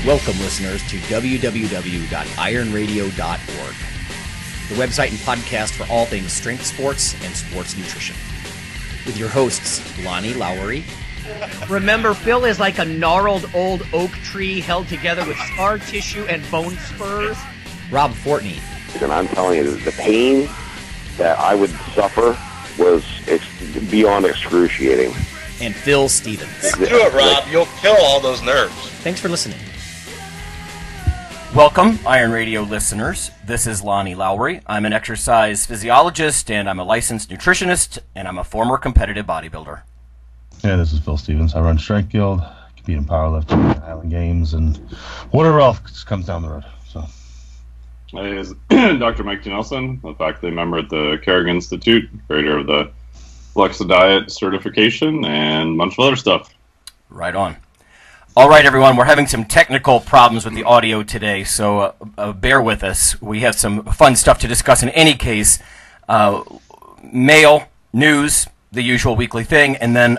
Welcome, listeners, to www.IronRadio.org, the website and podcast for all things strength sports and sports nutrition. With your hosts, Lonnie Lowrey. Remember, Phil is like a gnarled old oak tree held together with scar tissue and bone spurs. Rob Fortney. And I'm telling you, the pain that I would suffer was beyond excruciating. And Phil Stevens. Just do it, Rob. You'll kill all those nerves. Thanks for listening. Welcome, Iron Radio listeners. This is Lonnie Lowrey. I'm an exercise physiologist, and I'm a licensed nutritionist, and I'm a former competitive bodybuilder. Yeah, this is Phil Stevens. I run Strength Guild, compete in powerlifting, Island Games, and whatever else comes down the road. So, My name is Dr. Mike Nelson, a faculty member at the Kerrigan Institute, creator of the Flexa Diet certification, and a bunch of other stuff. Right on. All right, everyone, we're having some technical problems with the audio today, so bear with us. We have some fun stuff to discuss in any case. Mail, news, the usual weekly thing, and then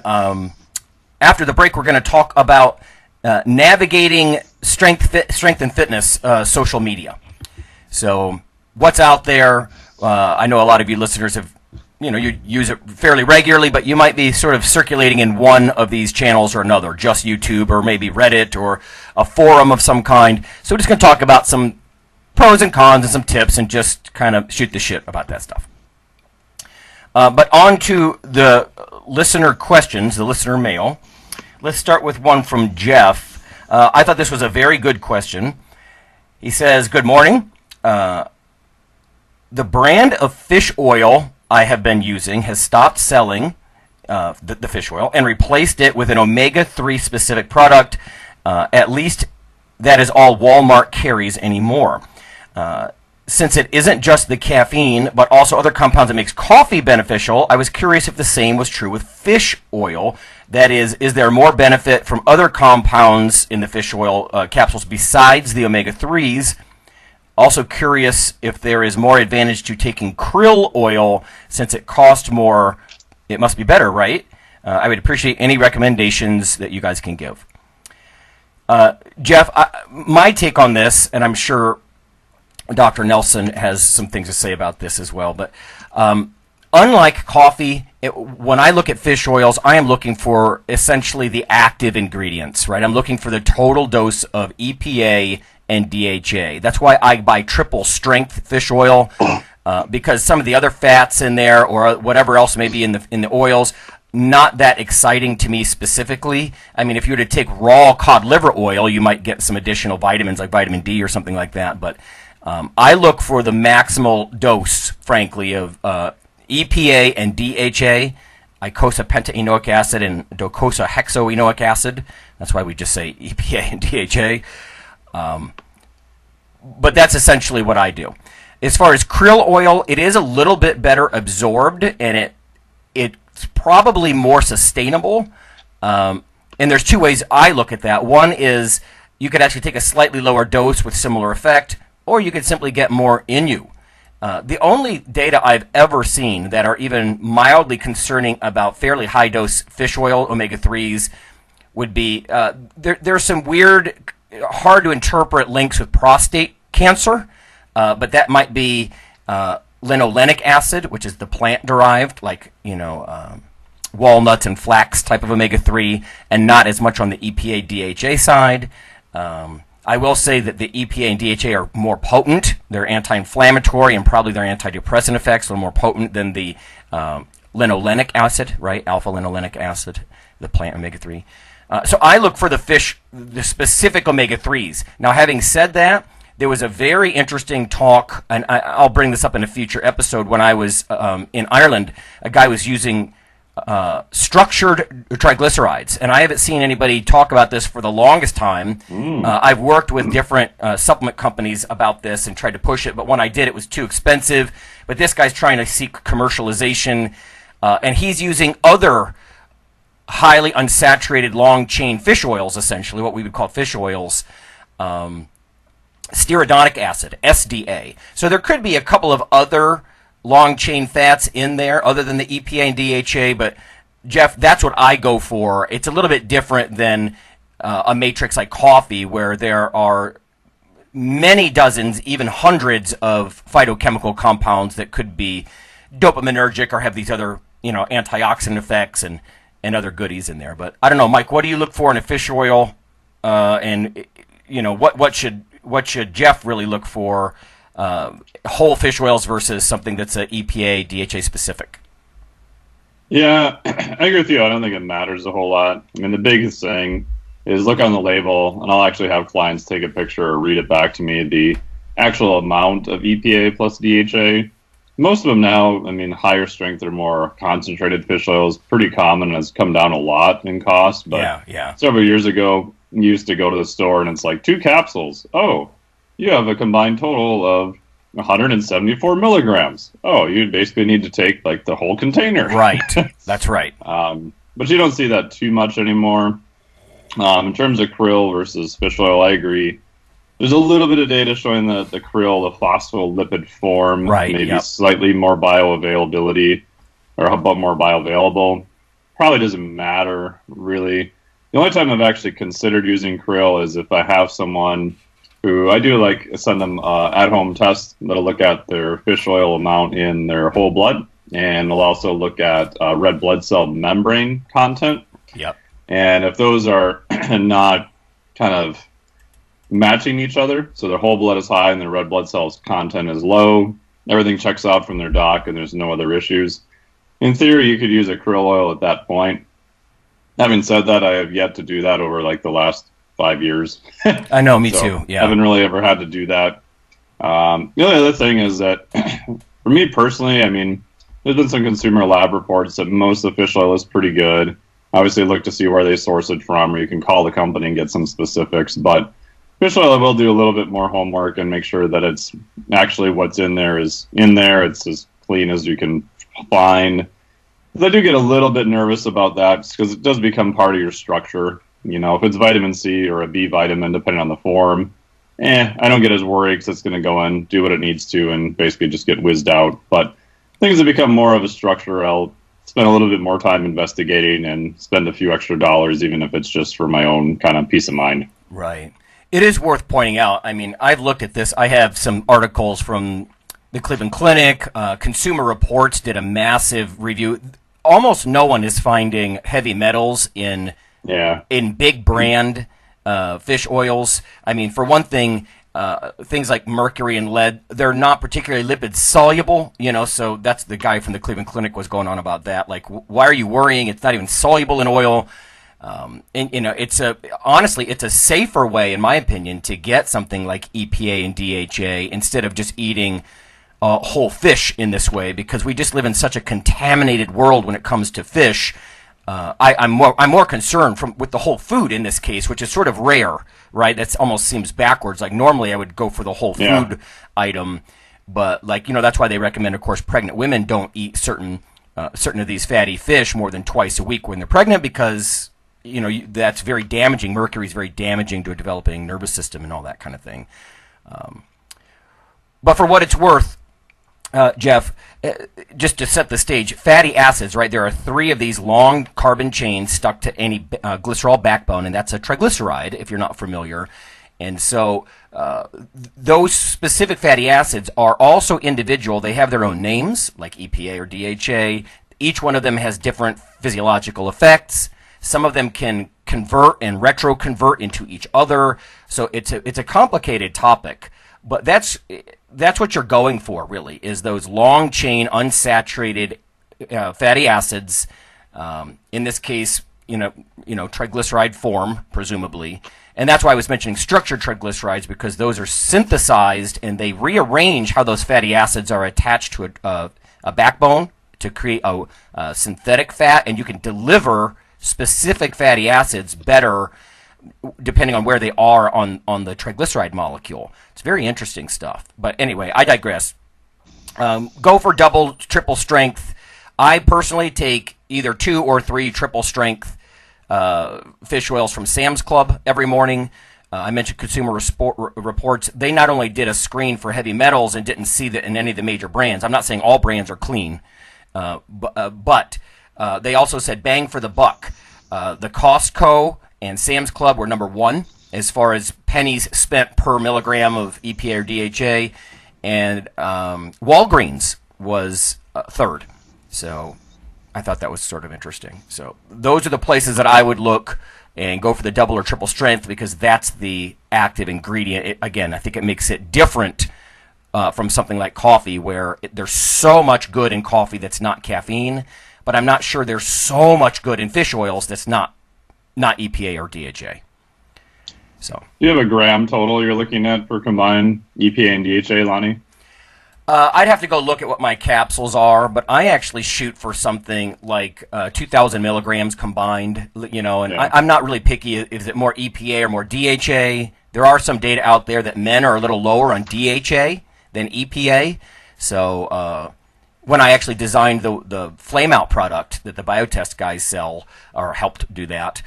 after the break, we're going to talk about navigating strength and fitness social media. So what's out there? I know a lot of you listeners have, you use it fairly regularly, but you might be sort of circulating in one of these channels or another, just YouTube or maybe Reddit or a forum of some kind. So we're just going to talk about some pros and cons and some tips and just kind of shoot the shit about that stuff. But on to the listener questions, the listener mail. Let's start with one from Jeff. I thought this was a very good question. He says, "Good morning. The brand of fish oil I have been using has stopped selling the fish oil and replaced it with an omega-3 specific product. At least that is all Walmart carries anymore. Since it isn't just the caffeine, but also other compounds that makes coffee beneficial, I was curious if the same was true with fish oil. That is there more benefit from other compounds in the fish oil capsules besides the omega-3s? Also curious if there is more advantage to taking krill oil since it costs more. It must be better, right? I would appreciate any recommendations that you guys can give." Jeff, my take on this, and I'm sure Dr. Nelson has some things to say about this as well, but unlike coffee, when I look at fish oils, I am looking for essentially the active ingredients, right? I'm looking for the total dose of EPA and DHA. That's why I buy triple strength fish oil, because some of the other fats in there or whatever else may be in the oils, not that exciting to me specifically. I mean, if you were to take raw cod liver oil, you might get some additional vitamins like vitamin D or something like that. But I look for the maximal dose, frankly, of EPA and DHA, eicosapentaenoic acid and docosahexaenoic acid. That's why we just say EPA and DHA. But that's essentially what I do. As far as krill oil, it is a little bit better absorbed, and it's probably more sustainable. And there's two ways I look at that. One is you could actually take a slightly lower dose with similar effect, or you could simply get more in you. The only data I've ever seen that are even mildly concerning about fairly high-dose fish oil, omega-3s, would be there's some weird, hard to interpret links with prostate cancer, but that might be linolenic acid, which is the plant-derived, like walnuts and flax type of omega-3, and not as much on the EPA-DHA side. I will say that the EPA and DHA are more potent. They're anti-inflammatory and probably their antidepressant effects are more potent than the linolenic acid, right? Alpha-linolenic acid, the plant omega-3. So I look for the specific omega-3s. Now, having said that, there was a very interesting talk, and I'll bring this up in a future episode. When I was in Ireland, a guy was using structured triglycerides, and I haven't seen anybody talk about this for the longest time. I've worked with different supplement companies about this and tried to push it, but when I did, it was too expensive. But this guy's trying to seek commercialization, and he's using other highly unsaturated long-chain fish oils, essentially, what we would call fish oils, stearidonic acid, SDA. So there could be a couple of other long-chain fats in there other than the EPA and DHA, but Jeff, that's what I go for. It's a little bit different than a matrix like coffee, where there are many dozens, even hundreds of phytochemical compounds that could be dopaminergic or have these other, antioxidant effects and other goodies in there. But I don't know, Mike, what do you look for in a fish oil? And what should Jeff really look for? Whole fish oils versus something that's a EPA, DHA specific. Yeah, I agree with you. I don't think it matters a whole lot. I mean, the biggest thing is look on the label, and I'll actually have clients take a picture or read it back to me, the actual amount of EPA plus DHA. Most of them now, I mean, higher strength or more concentrated fish oil is pretty common and has come down a lot in cost. But several years ago, you used to go to the store and it's like 2 capsules. Oh, you have a combined total of 174 milligrams. Oh, you basically need to take like the whole container. Right, that's right. But you don't see that too much anymore. In terms of krill versus fish oil, I agree. There's a little bit of data showing that the krill, the phospholipid form, maybe slightly more bioavailability or about more bioavailable. Probably doesn't matter, really. The only time I've actually considered using krill is if I have someone who I do send them at-home tests that'll look at their fish oil amount in their whole blood, and they'll also look at red blood cell membrane content. Yep. And if those are not kind of matching each other, so their whole blood is high and their red blood cells content is low, everything checks out from their doc and there's no other issues. In theory, you could use a krill oil at that point. Having said that, I have yet to do that over the last 5 years. I know, me too. Yeah, I haven't really ever had to do that. The only other thing is that for me personally, I mean, there's been some consumer lab reports that most of the fish oil is pretty good. Obviously, look to see where they source it from, or you can call the company and get some specifics. But fish oil, I will do a little bit more homework and make sure that it's actually what's in there is in there. It's as clean as you can find. I do get a little bit nervous about that because it does become part of your structure. If it's vitamin C or a B vitamin, depending on the form, I don't get as worried because it's going to go in, do what it needs to, and basically just get whizzed out. But things that become more of a structure, I'll spend a little bit more time investigating and spend a few extra dollars, even if it's just for my own kind of peace of mind. Right. It is worth pointing out. I mean, I've looked at this. I have some articles from the Cleveland Clinic. Consumer Reports did a massive review. Almost no one is finding heavy metals in big brand fish oils. I mean, for one thing, things like mercury and lead, they're not particularly lipid soluble, so that's the guy from the Cleveland Clinic was going on about that. Like, why are you worrying? It's not even soluble in oil. Honestly, it's a safer way, in my opinion, to get something like EPA and DHA instead of just eating whole fish in this way, because we just live in such a contaminated world when it comes to fish. I'm more concerned with the whole food in this case, which is sort of rare, right? That almost seems backwards. Like normally I would go for the whole food item, but that's why they recommend, of course, pregnant women don't eat certain of these fatty fish more than twice a week when they're pregnant, because that's very damaging. Mercury is very damaging to a developing nervous system and all that kind of thing. But for what it's worth, Jeff, just to set the stage, fatty acids, right? There are 3 of these long carbon chains stuck to any glycerol backbone, and that's a triglyceride, if you're not familiar. And so those specific fatty acids are also individual. They have their own names, like EPA or DHA. Each one of them has different physiological effects. Some of them can convert and retroconvert into each other. So it's a complicated topic. But that's what you're going for, really, is those long chain unsaturated fatty acids. In this case, triglyceride form, presumably, and that's why I was mentioning structured triglycerides, because those are synthesized and they rearrange how those fatty acids are attached to a backbone to create a synthetic fat, and you can deliver specific fatty acids better depending on where they are on the triglyceride molecule. It's very interesting stuff. But anyway, I digress. Go for double, triple strength. I personally take either 2 or 3 triple strength fish oils from Sam's Club every morning. I mentioned Consumer Reports. They not only did a screen for heavy metals and didn't see that in any of the major brands. I'm not saying all brands are clean, but they also said bang for the buck. The Costco and Sam's Club were number 1 as far as pennies spent per milligram of EPA or DHA, and Walgreens was third. So I thought that was sort of interesting. So those are the places that I would look and go for the double or triple strength, because that's the active ingredient. Again, I think it makes it different from something like coffee, where there's so much good in coffee that's not caffeine, but I'm not sure there's so much good in fish oils that's not EPA or DHA. So, you have a gram total you're looking at for combined EPA and DHA, Lonnie? I'd have to go look at what my capsules are, but I actually shoot for something like 2,000 milligrams combined, and yeah. I'm not really picky. Is it more EPA or more DHA? There are some data out there that men are a little lower on DHA than EPA. So when I actually designed the Flame Out product that the Biotest guys sell, or helped do that,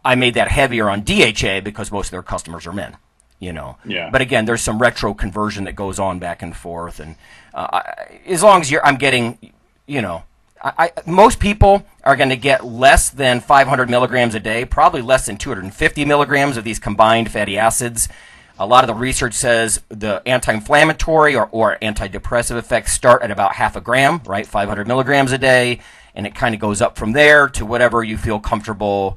I made that heavier on DHA because most of their customers are men. Yeah. But again, there's some retro conversion that goes on back and forth, and as long as I'm getting, most people are going to get less than 500 milligrams a day, probably less than 250 milligrams of these combined fatty acids. A lot of the research says the anti-inflammatory or antidepressive effects start at about half a gram, right? 500 milligrams a day, and it kind of goes up from there to whatever you feel comfortable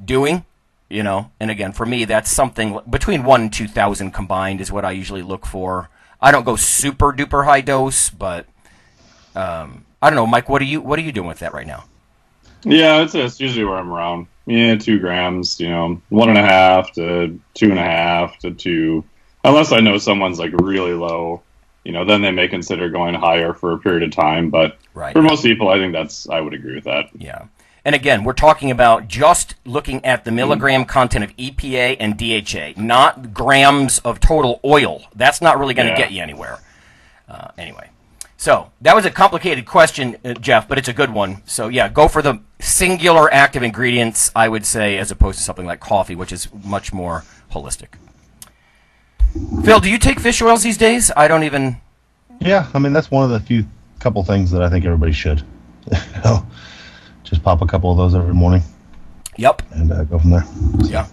doing. And again, for me, that's something between 1,000 and 2,000 combined is what I usually look for. I don't go super duper high dose, but I don't know, Mike. What are you doing with that right now? Yeah, it's usually where I'm around. 2 grams. 1.5 to 2.5 to 2. Unless I know someone's like really low, then they may consider going higher for a period of time. But for most people, I think I would agree with that. Yeah. And again, we're talking about just looking at the milligram content of EPA and DHA, not grams of total oil. That's not really going to get you anywhere. Anyway, so that was a complicated question, Jeff, but it's a good one. So yeah, go for the singular active ingredients, I would say, as opposed to something like coffee, which is much more holistic. Phil, do you take fish oils these days? I don't even... Yeah, that's one of the couple things that I think everybody should. Just pop a couple of those every morning. Yep. And go from there. Yeah.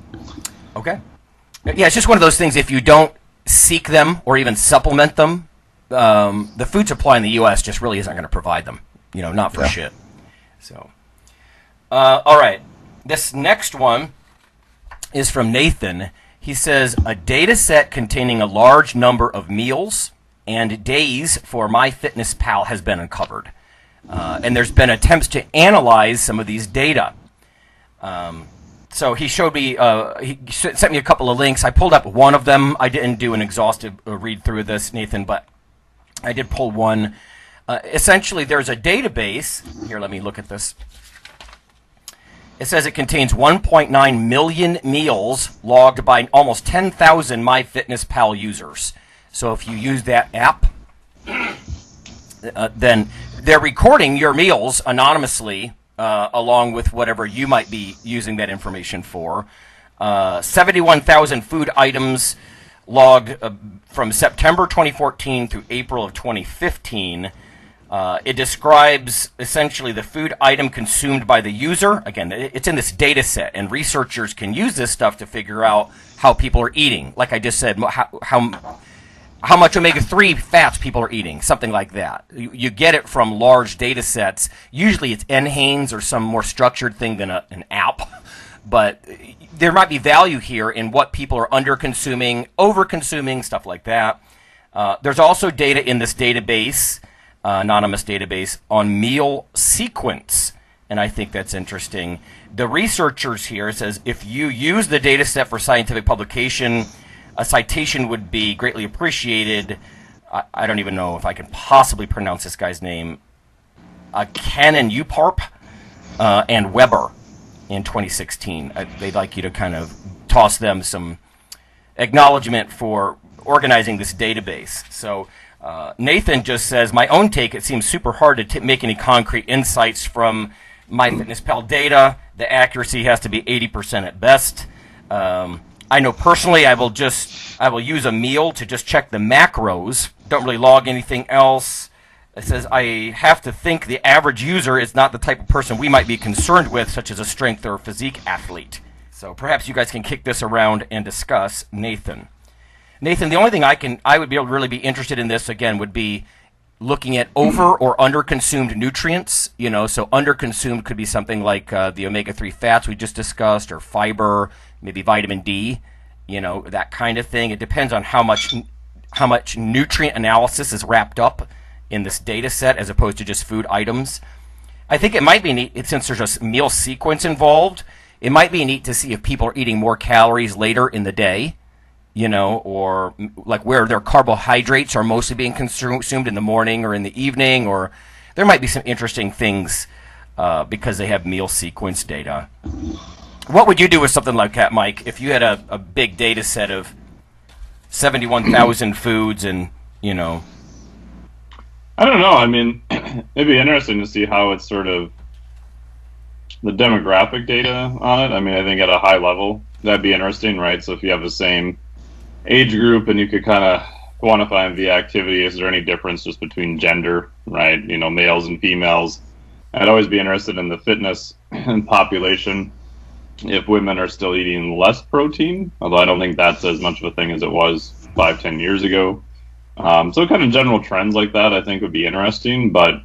Okay. Yeah, it's just one of those things. If you don't seek them or even supplement them, the food supply in the U.S. just really isn't going to provide them. Not for shit. So, all right. This next one is from Nathan. He says, a data set containing a large number of meals and days for MyFitnessPal has been uncovered. And there's been attempts to analyze some of these data. So he showed me, he sent me a couple of links. I pulled up one of them. I didn't do an exhaustive read through this, Nathan, but I did pull one. Essentially, there's a database. Here, let me look at this. It says it contains 1.9 million meals logged by almost 10,000 MyFitnessPal users. So if you use that app, then they're recording your meals anonymously, along with whatever you might be using that information for. 71,000 food items logged from September 2014 through April of 2015. It describes essentially the food item consumed by the user. Again, it's in this data set, and researchers can use this stuff to figure out how people are eating. Like I just said, how much omega-3 fats people are eating, something like that. You get it from large data sets. Usually it's NHANES or some more structured thing than an app. But there might be value here in what people are under-consuming, over-consuming, stuff like that. There's also data in this database, anonymous database, on meal sequence. And I think that's interesting. The researchers here says if you use the data set for scientific publication, a citation would be greatly appreciated. I don't even know if I can possibly pronounce this guy's name. Cannon Uparp and Weber in 2016. They'd like you to kind of toss them some acknowledgement for organizing this database. So Nathan just says, my own take, it seems super hard to make any concrete insights from MyFitnessPal data. The accuracy has to be 80% at best. I know personally I will use a meal to just check the macros. Don't really log anything else. It says, I have to think the average user is not the type of person we might be concerned with, such as a strength or physique athlete. So perhaps you guys can kick this around and discuss. Nathan, the only thing I would be able to really be interested in this, again, would be looking at over or under consumed nutrients. So under consumed could be something like the omega-3 fats we just discussed, or fiber, maybe vitamin D, that kind of thing. It depends on how much nutrient analysis is wrapped up in this data set as opposed to just food items. I think it might be neat, since there's a meal sequence involved, it might be neat to see if people are eating more calories later in the day, or like where their carbohydrates are mostly being consumed in the morning or in the evening, or there might be some interesting things because they have meal sequence data. What would you do with something like that, Mike, if you had a big data set of 71,000 foods and, I don't know. I mean, it'd be interesting to see how it's sort of the demographic data on it. I mean, I think at a high level, that'd be interesting, right? So if you have the same age group and you could kind of quantify them via activity, is there any difference just between gender, right? Males and females. I'd always be interested in the fitness population if women are still eating less protein, although I don't think that's as much of a thing as it was 5-10 years ago. So kind of general trends like that I think would be interesting, but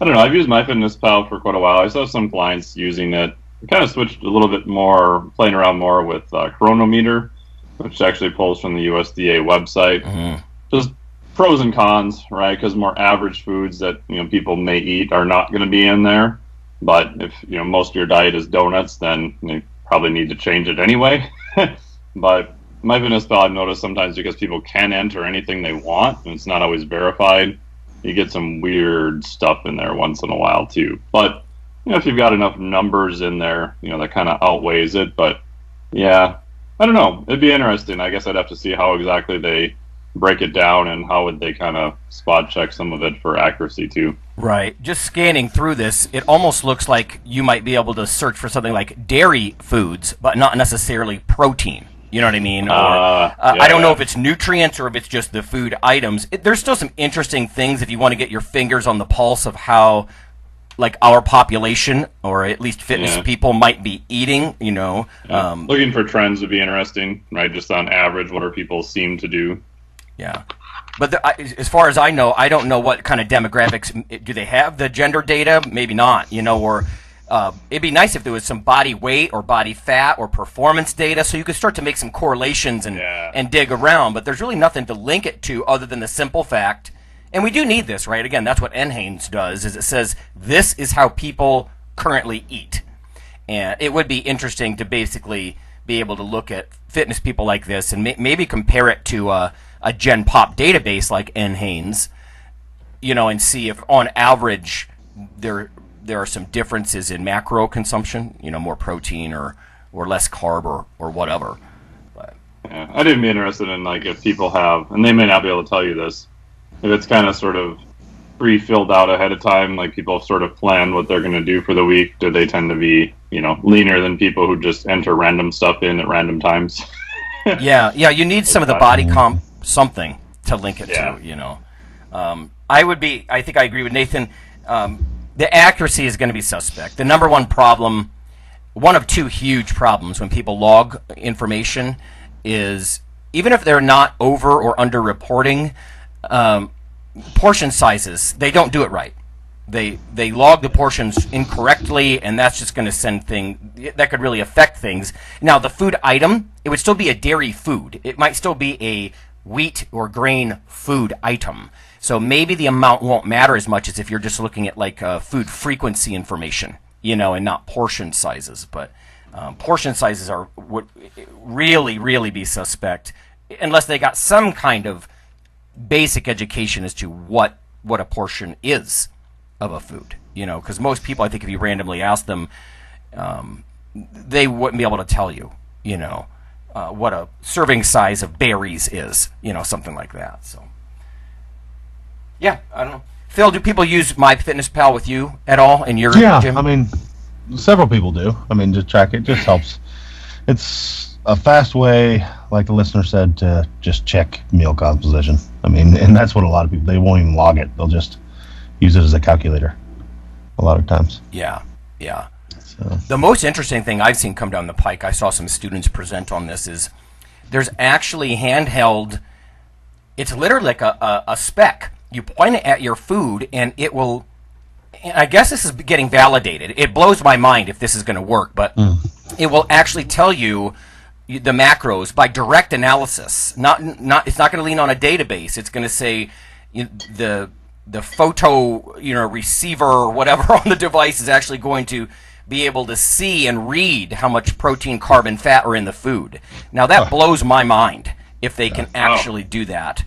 I don't know. I've used MyFitnessPal for quite a while. I saw some clients using it. I kind of switched a little bit more, playing around more with Chronometer, which actually pulls from the USDA website. Mm-hmm. Just pros and cons, right? Because more average foods that people may eat are not going to be in there. But if most of your diet is donuts, then you probably need to change it anyway. But MyFitnessPal, I've noticed sometimes because people can enter anything they want, and it's not always verified, you get some weird stuff in there once in a while too. But if you've got enough numbers in there, that kind of outweighs it. But yeah, I don't know. It'd be interesting. I guess I'd have to see how exactly they break it down and how would they kind of spot check some of it for accuracy too. Right. Just scanning through this, it almost looks like you might be able to search for something like dairy foods, but not necessarily protein. You know what I mean? I don't know if it's nutrients or if it's just the food items. There's still some interesting things if you want to get your fingers on the pulse of how, like, our population, or at least fitness people, might be eating, Looking for trends would be interesting, right? Just on average, what are people seem to do? Yeah. But as far as I know, I don't know what kind of demographics. Do they have the gender data? Maybe not, or it'd be nice if there was some body weight or body fat or performance data so you could start to make some correlations and dig around. But there's really nothing to link it to other than the simple fact. And we do need this, right? Again, that's what NHANES does, is it says this is how people currently eat. And it would be interesting to basically be able to look at fitness people like this and maybe compare it to a Gen Pop database like NHANES, and see if on average there are some differences in macro consumption, more protein or less carb or whatever. But yeah, I didn't be interested in if people have, and they may not be able to tell you this, if it's kind of sort of pre-filled out ahead of time, like people sort of plan what they're going to do for the week, do they tend to be, leaner than people who just enter random stuff in at random times? Yeah, you need some of the body comp something to link it to, I think I agree with Nathan. The accuracy is going to be suspect. The number one problem, one of two huge problems when people log information is, even if they're not over or under reporting, portion sizes, they don't do it right. They log the portions incorrectly, and that's just going to send that could really affect things. Now, the food item, it would still be a dairy food. It might still be a wheat or grain food item. So maybe the amount won't matter as much as if you're just looking at food frequency information, and not portion sizes. But portion sizes would really, really be suspect unless they got some kind of basic education as to what a portion is of a food, because most people, I think if you randomly ask them, they wouldn't be able to tell you, what a serving size of berries is, something like that. So, yeah, I don't know. Phil, do people use MyFitnessPal with you at all in your gym? I mean, several people do. I mean, just track it. Just helps. It's a fast way, like the listener said, to just check meal composition. I mean, and that's what a lot of people, they won't even log it. They'll just use it as a calculator a lot of times. Yeah. So. The most interesting thing I've seen come down the pike, I saw some students present on this, is there's actually handheld, it's literally like a spec. You point it at your food, and it will, I guess this is getting validated. It blows my mind if this is going to work, but it will actually tell you the macros by direct analysis. It's not going to lean on a database. It's going to say the photo receiver or whatever on the device is actually going to be able to see and read how much protein, carb, and fat are in the food. Now that blows my mind if they can actually do that,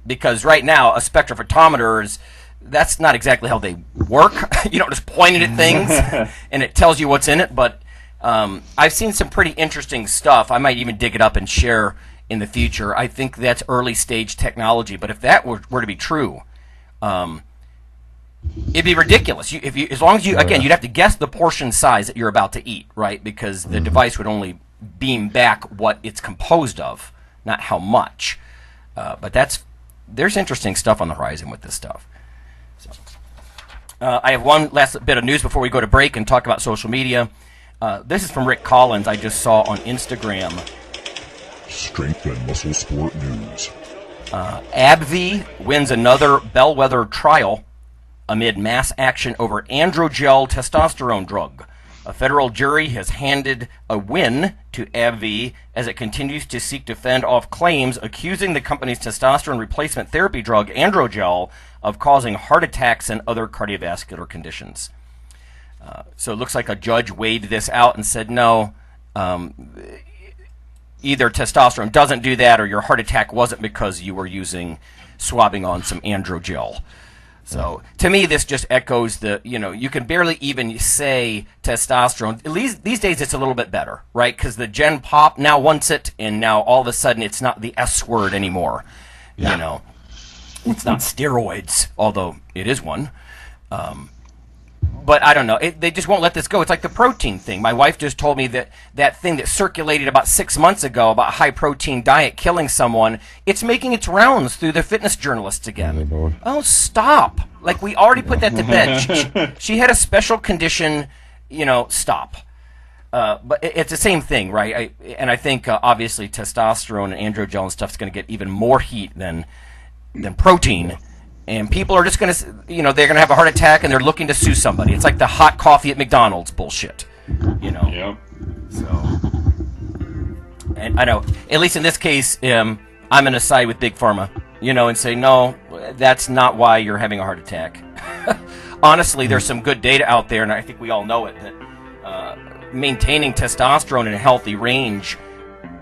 because right now a spectrophotometer that's not exactly how they work. You don't just point it at things and it tells you what's in it. But I've seen some pretty interesting stuff. I might even dig it up and share in the future. I think that's early stage technology. But if that were to be true, it'd be ridiculous. As long as you'd have to guess the portion size that you're about to eat, right? Because the device would only beam back what it's composed of, not how much. But there's interesting stuff on the horizon with this stuff. So, I have one last bit of news before we go to break and talk about social media. This is from Rick Collins. I just saw on Instagram. Strength and muscle sport news. AbbVie wins another bellwether trial amid mass action over Androgel testosterone drug. A federal jury has handed a win to AbbVie as it continues to seek to fend off claims accusing the company's testosterone replacement therapy drug, Androgel, of causing heart attacks and other cardiovascular conditions. So it looks like a judge weighed this out and said, no, either testosterone doesn't do that or your heart attack wasn't because you were swabbing on some Androgel. So to me, this just echoes you can barely even say testosterone. At least these days it's a little bit better, right? Because the Gen Pop now wants it, and now all of a sudden it's not the S word anymore. Yeah. It's not steroids, although it is one. But I don't know. They just won't let this go. It's like the protein thing. My wife just told me that thing that circulated about 6 months ago about a high-protein diet killing someone, it's making its rounds through the fitness journalists again. Oh, stop. Like, we already put that to bed. She had a special condition, stop. But it's the same thing, right? I think, obviously, testosterone and androgel and stuff is going to get even more heat than protein. And people are just going to, they're going to have a heart attack and they're looking to sue somebody. It's like the hot coffee at McDonald's bullshit, Yep. So, and I know, at least in this case, I'm going to side with Big Pharma, and say, no, that's not why you're having a heart attack. Honestly, there's some good data out there, and I think we all know it, that maintaining testosterone in a healthy range,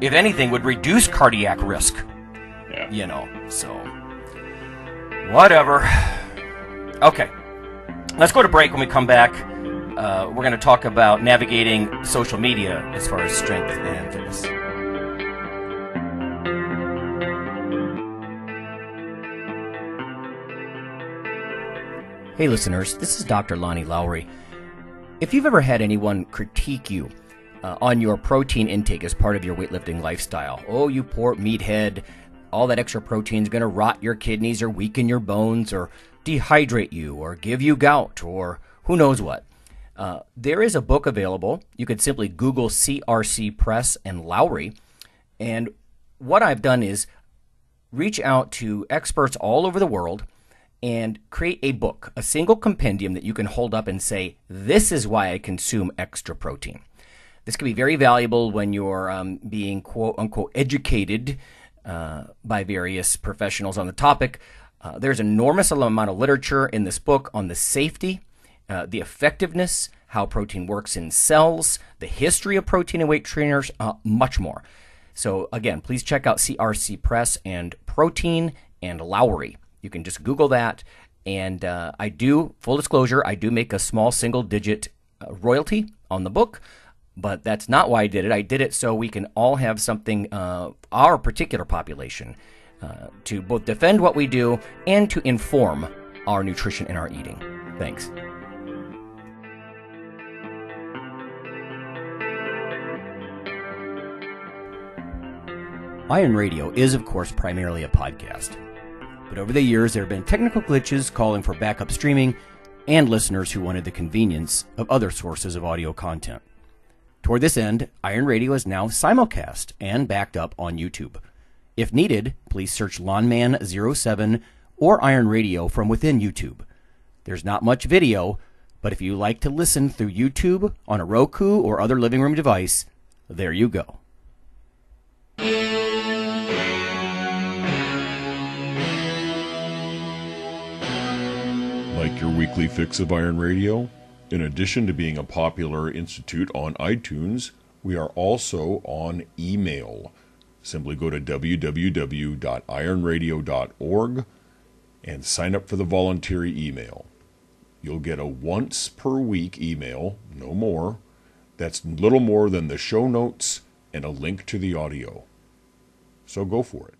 if anything, would reduce cardiac risk. Yeah. So... whatever. Okay. Let's go to break. When we come back, we're going to talk about navigating social media as far as strength and fitness. Hey listeners, this is Dr. Lonnie Lowrey. If you've ever had anyone critique you on your protein intake as part of your weightlifting lifestyle, oh, you poor meathead, all that extra protein is going to rot your kidneys or weaken your bones or dehydrate you or give you gout or who knows what. There is a book available. You could simply Google CRC Press and Lowrey. And what I've done is reach out to experts all over the world and create a book, a single compendium that you can hold up and say, this is why I consume extra protein. This can be very valuable when you're being quote-unquote educated by various professionals on the topic. There's an enormous amount of literature in this book on the safety, the effectiveness, how protein works in cells, the history of protein and weight trainers, much more. So again, please check out CRC Press and Protein and Lowrey. You can just Google that. And I do, full disclosure, I do make a small single-digit royalty on the book. But that's not why I did it. I did it so we can all have something, our particular population, to both defend what we do and to inform our nutrition and our eating. Thanks. IronRadio is, of course, primarily a podcast. But over the years, there have been technical glitches calling for backup streaming and listeners who wanted the convenience of other sources of audio content. Toward this end, IronRadio is now simulcast and backed up on YouTube. If needed, please search Lawnman07 or IronRadio from within YouTube. There's not much video, but if you like to listen through YouTube on a Roku or other living room device, there you go. Like your weekly fix of Iron Radio? In addition to being a popular institute on iTunes, we are also on email. Simply go to www.ironradio.org and sign up for the voluntary email. You'll get a once per week email, no more. That's little more than the show notes and a link to the audio. So go for it.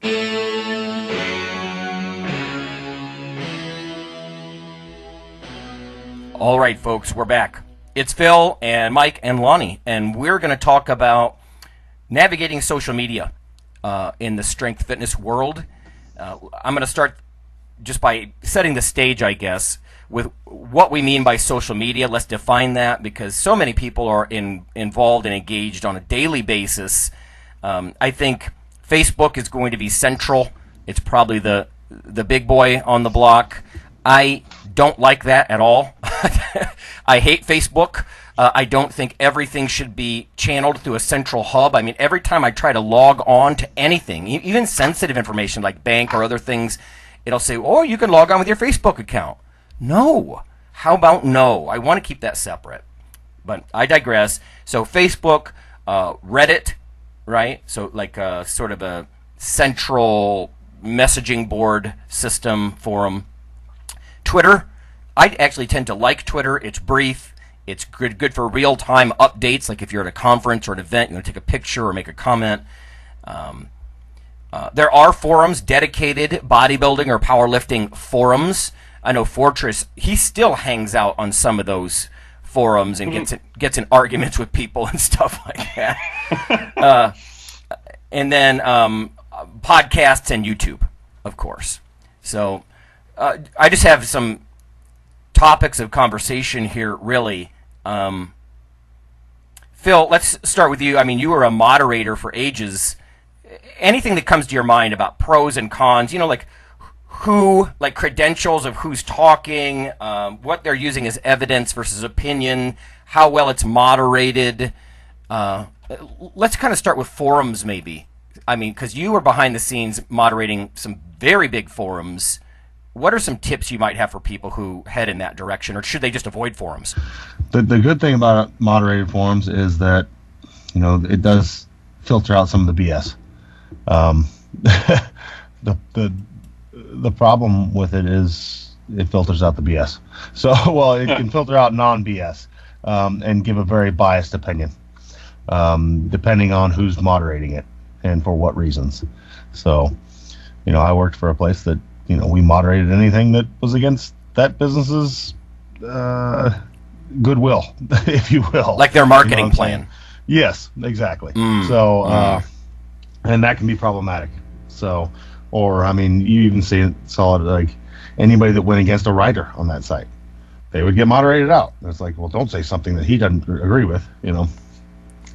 All right, folks, we're back. It's Phil and Mike and Lonnie, and we're going to talk about navigating social media in the strength fitness world. I'm going to start just by setting the stage, I guess, with what we mean by social media. Let's define that, because so many people are involved and engaged on a daily basis. I think Facebook is going to be central. It's probably the big boy on the block. I don't like that at all. I hate Facebook. I don't think everything should be channeled through a central hub. I mean, every time I try to log on to anything, even sensitive information like bank or other things, it'll say, oh, you can log on with your Facebook account. No. How about no? I want to keep that separate. But I digress. So Facebook, Reddit, right? So like sort of a central messaging board system forum. Twitter. I actually tend to like Twitter. It's brief. It's good for real-time updates, like if you're at a conference or an event, you want to take a picture or make a comment. There are forums, dedicated bodybuilding or powerlifting forums. I know Fortress, he still hangs out on some of those forums and gets in arguments with people and stuff like that. And then podcasts and YouTube, of course. So I just have some topics of conversation here, really. Phil, let's start with you. I mean, you were a moderator for ages. Anything that comes to your mind about pros and cons, like credentials of who's talking, what they're using as evidence versus opinion, how well it's moderated. Let's kind of start with forums, maybe. I mean, because you were behind the scenes moderating some very big forums. What are some tips you might have for people who head in that direction, or should they just avoid forums? The good thing about moderated forums is that, it does filter out some of the BS. The problem with it is it filters out the BS. So, it can filter out non-BS and give a very biased opinion, depending on who's moderating it and for what reasons. So, I worked for a place that, we moderated anything that was against that business's goodwill, if you will. Like their marketing plan. Yes, exactly. So, and that can be problematic. So, or, you even saw it like anybody that went against a writer on that site, they would get moderated out. It's like, well, don't say something that he doesn't agree with,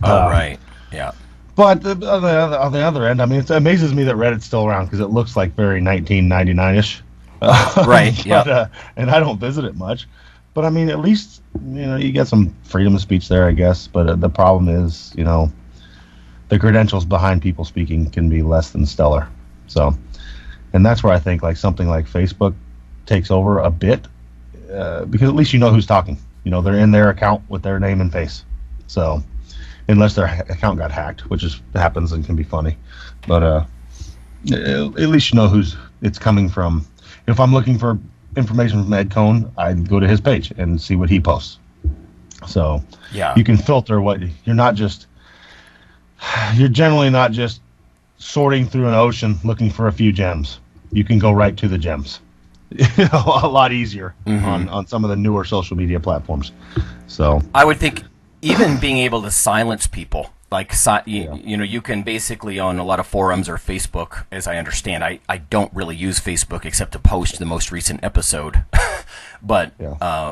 Right. Yeah. But on the other end, it amazes me that Reddit's still around because it looks like very 1999-ish. Right, yeah. And I don't visit it much. But, at least, you get some freedom of speech there, I guess. But the problem is, the credentials behind people speaking can be less than stellar. So, and that's where I think something like Facebook takes over a bit because at least you know who's talking. They're in their account with their name and face. So, unless their account got hacked, which happens and can be funny. But at least you know who's it's coming from. If I'm looking for information from Ed Cohn, I'd go to his page and see what he posts. So you can filter what you're generally not just sorting through an ocean looking for a few gems. You can go right to the gems. A lot easier on some of the newer social media platforms. So I would think even being able to silence people Like, you know, you can basically on a lot of forums or Facebook, as I understand. I don't really use Facebook except to post the most recent episode. But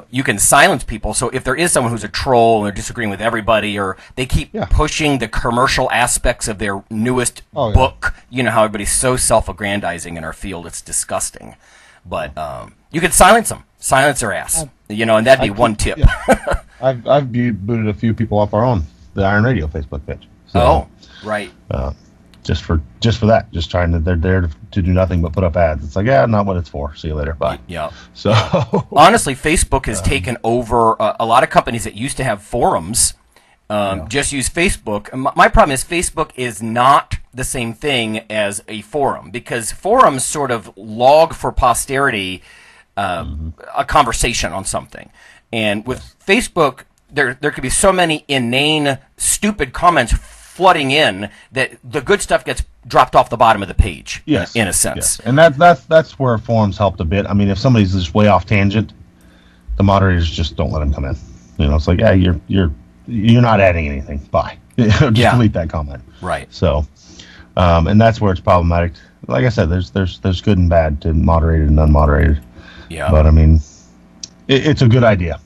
you can silence people. So if there is someone who's a troll and they're disagreeing with everybody, or they keep pushing the commercial aspects of their newest book, you know how everybody's so self-aggrandizing in our field, it's disgusting. But you could silence them. Silence their ass. You know, and that'd be one tip. Yeah. I've booted a few people off our own. The Iron Radio Facebook page. So, right. Just for that, just trying to, they're there to do nothing but put up ads. It's like, not what it's for. See you later. Bye. Yeah. So honestly, Facebook has taken over a lot of companies that used to have forums. Just use Facebook. My problem is Facebook is not the same thing as a forum, because forums sort of log for posterity a conversation on something, and with Facebook. There could be so many inane, stupid comments flooding in that the good stuff gets dropped off the bottom of the page. Yes, in a sense. Yes. And that's where forums helped a bit. I mean, if somebody's just way off tangent, the moderators just don't let them come in. You know, it's like, you're not adding anything. Bye. Just delete that comment. Right. So, and that's where it's problematic. Like I said, there's good and bad to moderated and unmoderated. Yeah. But I mean, it's a good idea.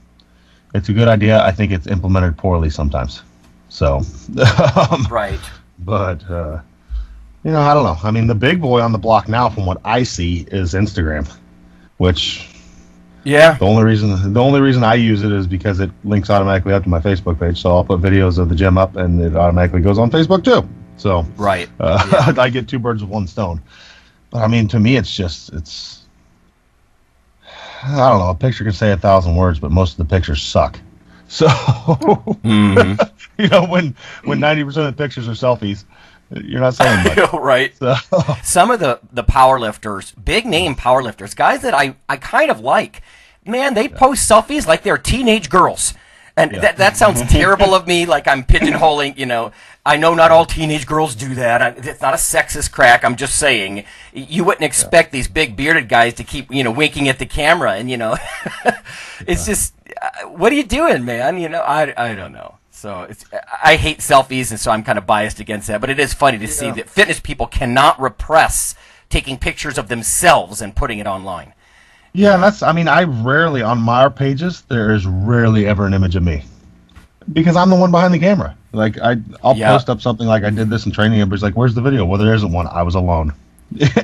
It's a good idea. I think it's implemented poorly sometimes. So, right. But, you know, I don't know. I mean, the big boy on the block now, from what I see, is Instagram, which, the only reason I use it is because it links automatically up to my Facebook page. So I'll put videos of the gym up, and it automatically goes on Facebook too. So, right. I get two birds with one stone. But I mean, to me, it's. I don't know. A picture can say 1,000 words, but most of the pictures suck. So, you know, when 90% of the pictures are selfies, you're not saying much. Right. So. Some of the powerlifters, big name powerlifters, guys that I kind of like, man, they post selfies like they're teenage girls. And that sounds terrible of me, like I'm pigeonholing, you know. I know not all teenage girls do that. It's not a sexist crack. I'm just saying you wouldn't expect these big bearded guys to keep, you know, winking at the camera. And, you know, it's just, what are you doing, man? You know, I don't know. So I hate selfies, and so I'm kind of biased against that. But it is funny to see that fitness people cannot repress taking pictures of themselves and putting it online. Yeah, and I rarely, on my pages, there is rarely ever an image of me. Because I'm the one behind the camera. Like, I'll post up something like I did this in training, everybody's like, where's the video? Well, there isn't one. I was alone.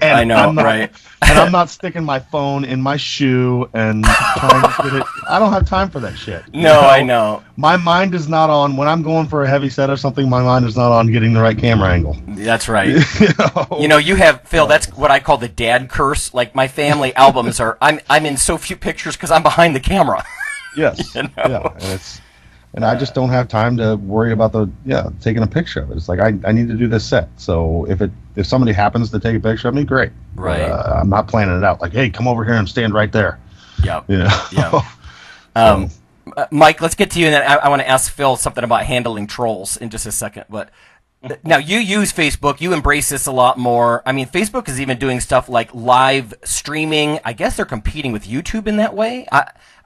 I know, right? And I'm not sticking my phone in my shoe and trying to get it. I don't have time for that shit. No, I know. My mind is not on, when I'm going for a heavy set or something, my mind is not on getting the right camera angle. That's right. You know, you have, Phil, that's what I call the dad curse. Like, my family albums are, I'm in so few pictures because I'm behind the camera. Yes. You know? Yeah. And I just don't have time to worry about taking a picture of it. It's like, I need to do this set. So if somebody happens to take a picture of me, great. Right. I'm not planning it out. Like, hey, come over here and stand right there. Yep. You know? Yeah. Mike, let's get to you, and then I want to ask Phil something about handling trolls in just a second. But now you use Facebook. You embrace this a lot more. I mean, Facebook is even doing stuff like live streaming. I guess they're competing with YouTube in that way.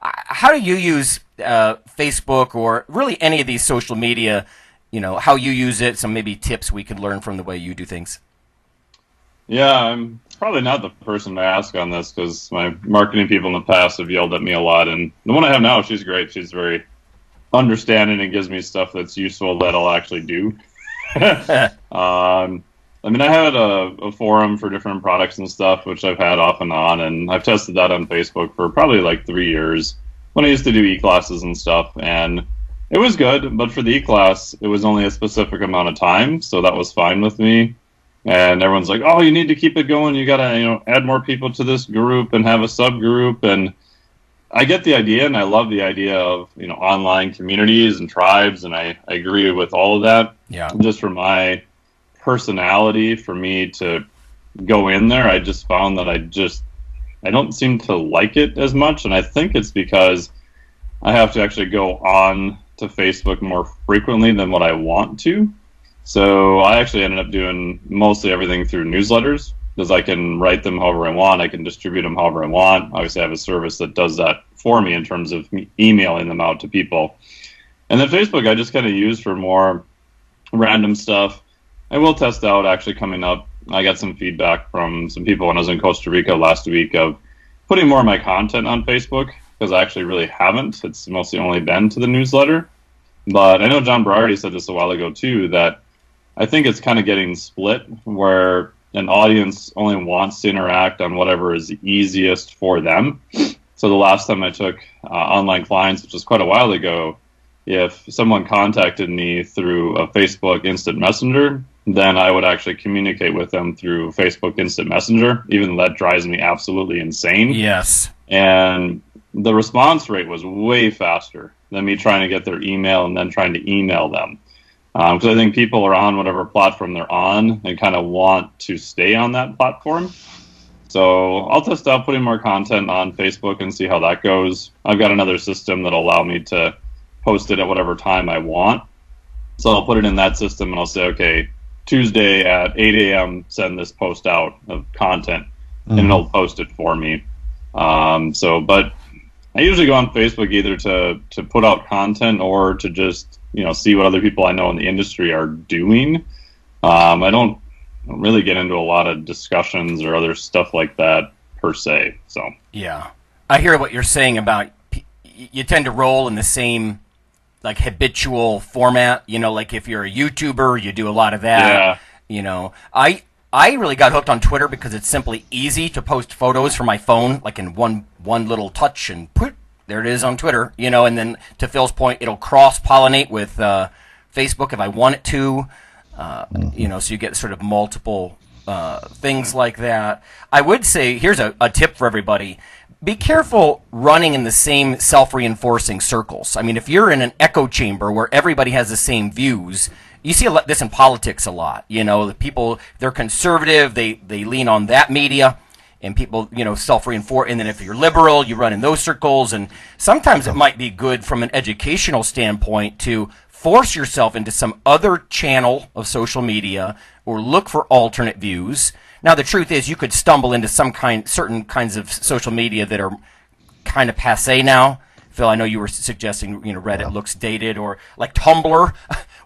How do you use Facebook, or really any of these social media, you know, how you use it, some maybe tips we could learn from the way you do things? Yeah, I'm probably not the person to ask on this, because my marketing people in the past have yelled at me a lot, and the one I have now, she's great. She's very understanding and gives me stuff that's useful that I'll actually do. I mean, I had a forum for different products and stuff, which I've had off and on, and I've tested that on Facebook for probably like 3 years when I used to do e-classes and stuff, and it was good, but for the e-class, it was only a specific amount of time, so that was fine with me. And everyone's like, oh, you need to keep it going, you gotta, you know, add more people to this group and have a subgroup, and I get the idea, and I love the idea of, you know, online communities and tribes, and I agree with all of that. Yeah. Just for my personality, for me to go in there, I just found that I don't seem to like it as much, and I think it's because I have to actually go on to Facebook more frequently than what I want to. So I actually ended up doing mostly everything through newsletters, because I can write them however I want, I can distribute them however I want. Obviously I have a service that does that for me in terms of emailing them out to people. And then Facebook I just kind of use for more random stuff. I will test out actually coming up. I got some feedback from some people when I was in Costa Rica last week of putting more of my content on Facebook, because I actually really haven't. It's mostly only been to the newsletter. But I know John Berardi said this a while ago too, that I think it's kind of getting split where an audience only wants to interact on whatever is easiest for them. So the last time I took online clients, which was quite a while ago, if someone contacted me through a Facebook Instant Messenger, then I would actually communicate with them through Facebook Instant Messenger, even though that drives me absolutely insane. Yes. And the response rate was way faster than me trying to get their email and then trying to email them. Because I think people are on whatever platform they're on and kind of want to stay on that platform. So I'll test out putting more content on Facebook and see how that goes. I've got another system that'll allow me to post it at whatever time I want. So I'll put it in that system and I'll say, okay, Tuesday at 8 a.m., send this post out of content, and it'll post it for me. But I usually go on Facebook either to put out content or to just, see what other people I know in the industry are doing. I don't really get into a lot of discussions or other stuff like that per se. So yeah, I hear what you're saying about you tend to roll in the same like habitual format. Like if you're a YouTuber, you do a lot of that. Yeah. I really got hooked on Twitter because it's simply easy to post photos from my phone, like in one little touch, and poof, there it is on Twitter. And then to Phil's point, it'll cross-pollinate with Facebook if I want it to. So you get sort of multiple things like that. I would say, here's a tip for everybody. Be careful running in the same self-reinforcing circles. I mean, if you're in an echo chamber where everybody has the same views, you see this in politics a lot. The people, they're conservative, they lean on that media, and people, self-reinforce. And then if you're liberal, you run in those circles. And sometimes it might be good from an educational standpoint to force yourself into some other channel of social media or look for alternate views. Now, the truth is you could stumble into certain kinds of social media that are kind of passé now. Phil, I know you were suggesting, Reddit looks dated, or like Tumblr.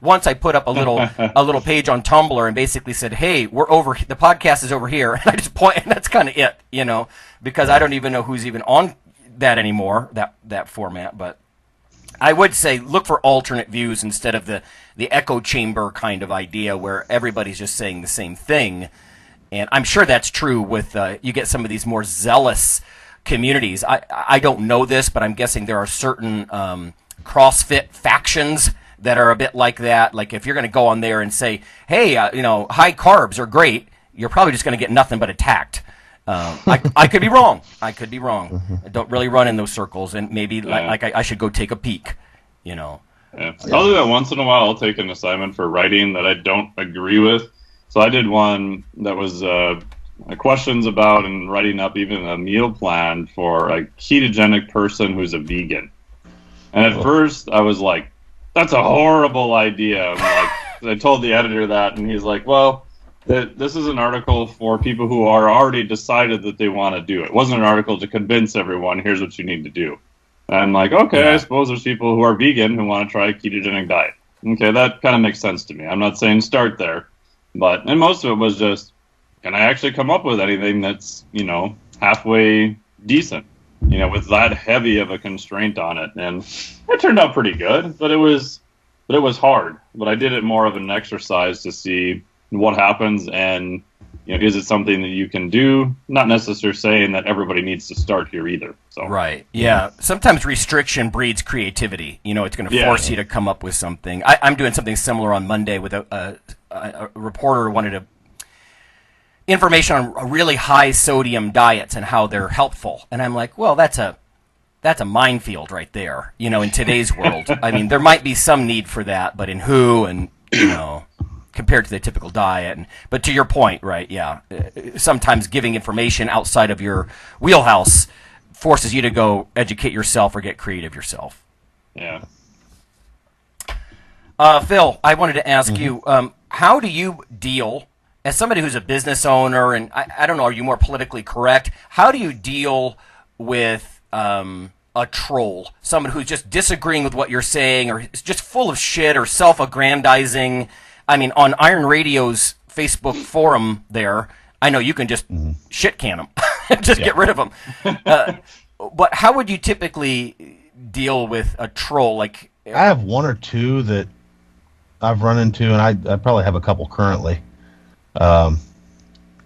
Once I put up a little page on Tumblr and basically said, "Hey, the podcast is over here," and I just point, and that's kind of it, because I don't even know who's even on that anymore, that format. But I would say look for alternate views instead of the echo chamber kind of idea where everybody's just saying the same thing. And I'm sure that's true with you get some of these more zealous communities. I don't know this, but I'm guessing there are certain CrossFit factions that are a bit like that. Like if you're going to go on there and say, hey, high carbs are great, you're probably just going to get nothing but attacked. I could be wrong. I don't really run in those circles, and maybe I should go take a peek, Yeah. I'll do that once in a while. I'll take an assignment for writing that I don't agree with. So I did one that was questions about and writing up even a meal plan for a ketogenic person who's a vegan. And at first I was like, that's a horrible idea. I told the editor that, and he's like, well, this is an article for people who are already decided that they want to do it. It wasn't an article to convince everyone, here's what you need to do. And I'm like, okay, I suppose there's people who are vegan who want to try a ketogenic diet. Okay, that kind of makes sense to me. I'm not saying start there. And most of it was just, can I actually come up with anything that's, halfway decent, with that heavy of a constraint on it? And it turned out pretty good, but it was hard. But I did it more of an exercise to see what happens and, is it something that you can do? Not necessarily saying that everybody needs to start here either. So right, yeah. Sometimes restriction breeds creativity. It's going to force you to come up with something. I'm doing something similar on Monday with a reporter wanted information on really high sodium diets and how they're helpful, and I'm like, well, that's a minefield right there. In today's world, I mean, there might be some need for that, but in who and compared to the typical diet. But to your point, right? Yeah, sometimes giving information outside of your wheelhouse forces you to go educate yourself or get creative yourself. Yeah. Phil, I wanted to ask you, how do you deal, as somebody who's a business owner, and I don't know, are you more politically correct? How do you deal with a troll, someone who's just disagreeing with what you're saying or is just full of shit or self-aggrandizing? I mean, on Iron Radio's Facebook forum there, I know you can just shit can them, just get rid of them. But how would you typically deal with a troll? Like, I have one or two that I've run into, and I probably have a couple currently. I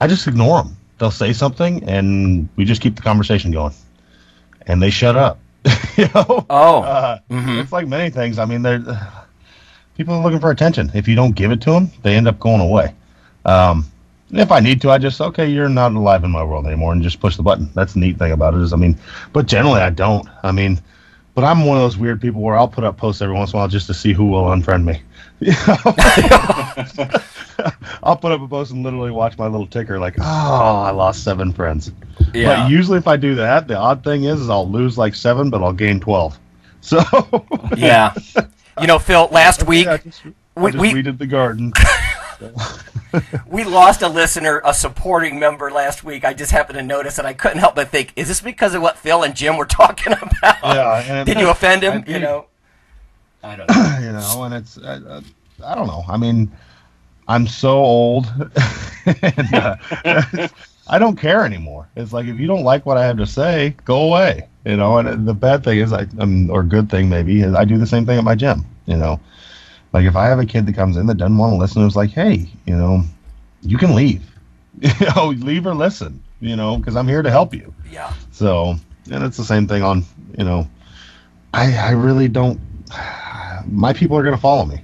just ignore them. They'll say something, and we just keep the conversation going, and they shut up. You know? It's like many things. I mean, people are looking for attention. If you don't give it to them, they end up going away. If I need to, I just, okay, you're not alive in my world anymore, and just push the button. That's the neat thing about it is, I mean, but generally I don't. I mean, but I'm one of those weird people where I'll put up posts every once in a while just to see who will unfriend me. You know? I'll put up a post and literally watch my little ticker like, oh, I lost 7 friends. Yeah. But usually if I do that, the odd thing is I'll lose like 7, but I'll gain 12. So yeah. You know, Phil, last week we weeded the garden. We lost a listener, a supporting member last week. I just happened to notice, and I couldn't help but think, is this because of what Phil and Jim were talking about? Yeah. Did you offend him? You know, I don't know. You know, and it's I don't know. I mean, I'm so old, and I don't care anymore. It's like, if you don't like what I have to say, go away. You know, and the bad thing is, or good thing maybe, is I do the same thing at my gym. You know, like if I have a kid that comes in that doesn't want to listen, it's like, hey, you know, you can leave. You know, leave or listen. You know, because I'm here to help you. Yeah. So, and it's the same thing on, you know, I really don't. My people are going to follow me.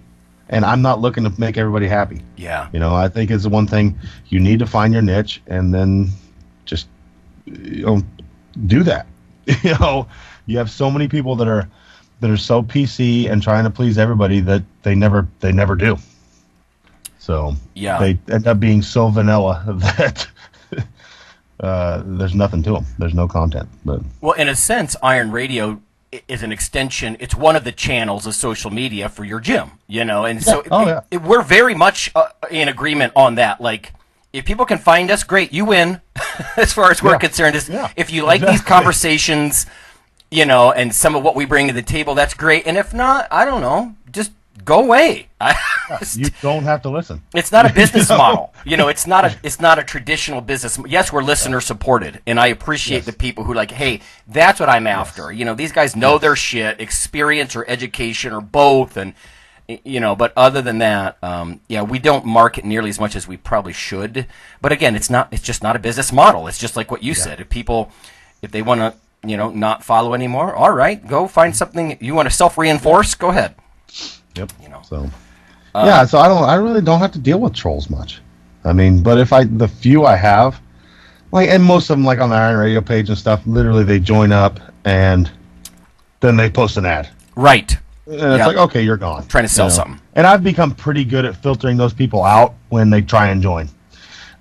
And I'm not looking to make everybody happy. Yeah. You know, I think it's the one thing, you need to find your niche and then just, you know, do that. You know, you have so many people that are so PC and trying to please everybody that they never do. So yeah, they end up being so vanilla that there's nothing to them. There's no content. But well, in a sense, Iron Radio is an extension. It's one of the channels of social media for your gym, you know, and so we're very much in agreement on that. Like, if people can find us, great, you win. As far as we're concerned, if you like these conversations, you know, and some of what we bring to the table, that's great. And if not, I don't know, just go away. You don't have to listen. It's not a business model. You know, it's not a traditional business. Yes, we're listener supported, and I appreciate the people who like, hey, that's what I'm after. You know, these guys know their shit, experience or education or both, and you know. But other than that, we don't market nearly as much as we probably should. But again, it's just not a business model. It's just like what you said. If they want to, you know, not follow anymore, all right, go find something you want to self-reinforce. Go ahead. Yep. You know. So so I really don't have to deal with trolls much. I mean, but the few I have, like, and most of them, like on the Iron Radio page and stuff, literally they join up and then they post an ad. Right. And it's like, okay, you're gone. Trying to sell something. And I've become pretty good at filtering those people out when they try and join.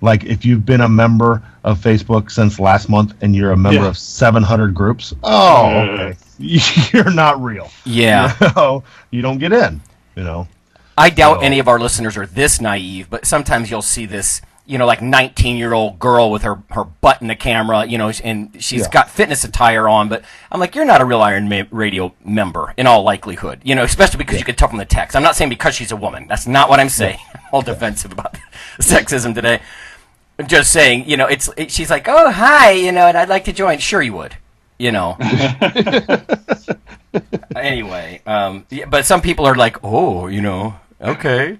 Like, if you've been a member of Facebook since last month and you're a member of 700 groups, okay, you're not real. Yeah. You know? You don't get in, you know. I doubt any of our listeners are this naive, but sometimes you'll see this, you know, like 19-year-old girl with her butt in the camera, you know, and she's got fitness attire on, but I'm like, you're not a real Iron Radio member in all likelihood, you know, especially because you can tell from the text. I'm not saying because she's a woman. That's not what I'm saying. I'm all defensive about sexism today. I'm just saying, you know, she's like, oh, hi, you know, and I'd like to join. Sure you would, you know. Anyway, but some people are like, oh, you know, okay.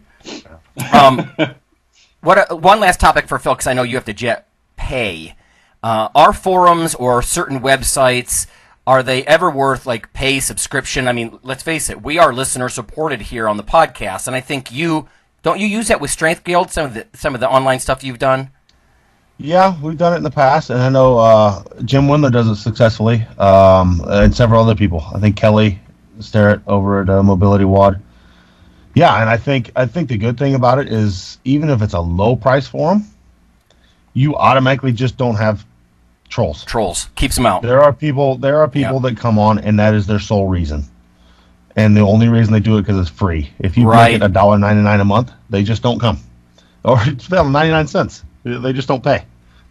One last topic for Phil, because I know you have to pay. Are forums or certain websites, are they ever worth like pay subscription? I mean, let's face it, we are listener supported here on the podcast, and I think don't you use that with Strength Guild? Some of the online stuff you've done. Yeah, we've done it in the past, and I know Jim Windler does it successfully, and several other people. I think Kelly Starrett over at Mobility WOD. Yeah, and I think the good thing about it is, even if it's a low price forum, you automatically just don't have trolls. Trolls keeps them out. There are people that come on, and that is their sole reason. And the only reason they do it because it's free. If you make it $1.99 a month, they just don't come, or it's 99 cents. They just don't pay,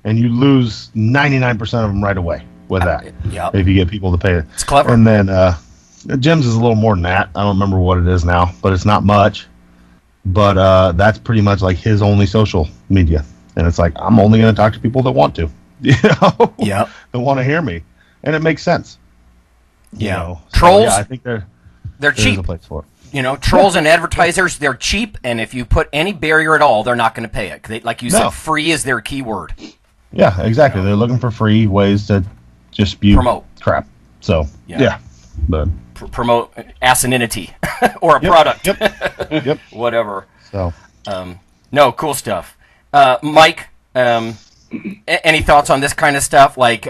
and you lose 99% of them right away with that. If you get people to pay it, it's clever. And then Jim's is a little more than that. I don't remember what it is now, but it's not much. but that's pretty much like his only social media, and it's like I'm only going to talk to people that want to, yeah, that want to hear me, and it makes sense. Yeah, Trolls. I think they're cheap. A place for it. Trolls and advertisers, they're cheap, and if you put any barrier at all, they're not going to pay it. 'Cause they, like you said, free is their key word. Yeah, exactly. They're looking for free ways to just promote crap. So yeah, but promote asininity or a product. Yep. Whatever. So no, cool stuff. Mike, any thoughts on this kind of stuff, like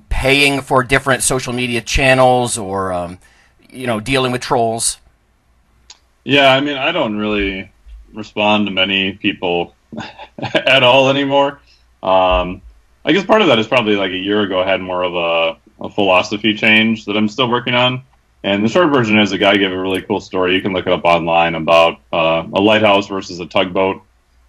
paying for different social media channels or dealing with trolls? Yeah, I mean, I don't really respond to many people at all anymore. I guess part of that is probably like a year ago I had more of a philosophy change that I'm still working on. And the short version is a guy gave a really cool story. You can look it up online about a lighthouse versus a tugboat.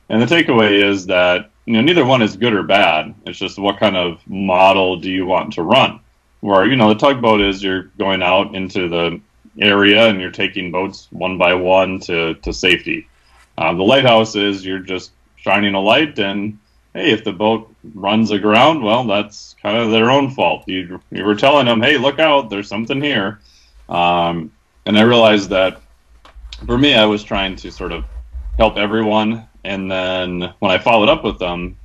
And the takeaway is that neither one is good or bad. It's just what kind of model do you want to run? Where the tugboat is you're going out into the area and you're taking boats one by one to safety. The lighthouse is you're just shining a light, and hey, if the boat runs aground, well, that's kind of their own fault. You were telling them, hey, look out, there's something here. And I realized that for me, I was trying to sort of help everyone, and then when I followed up with them,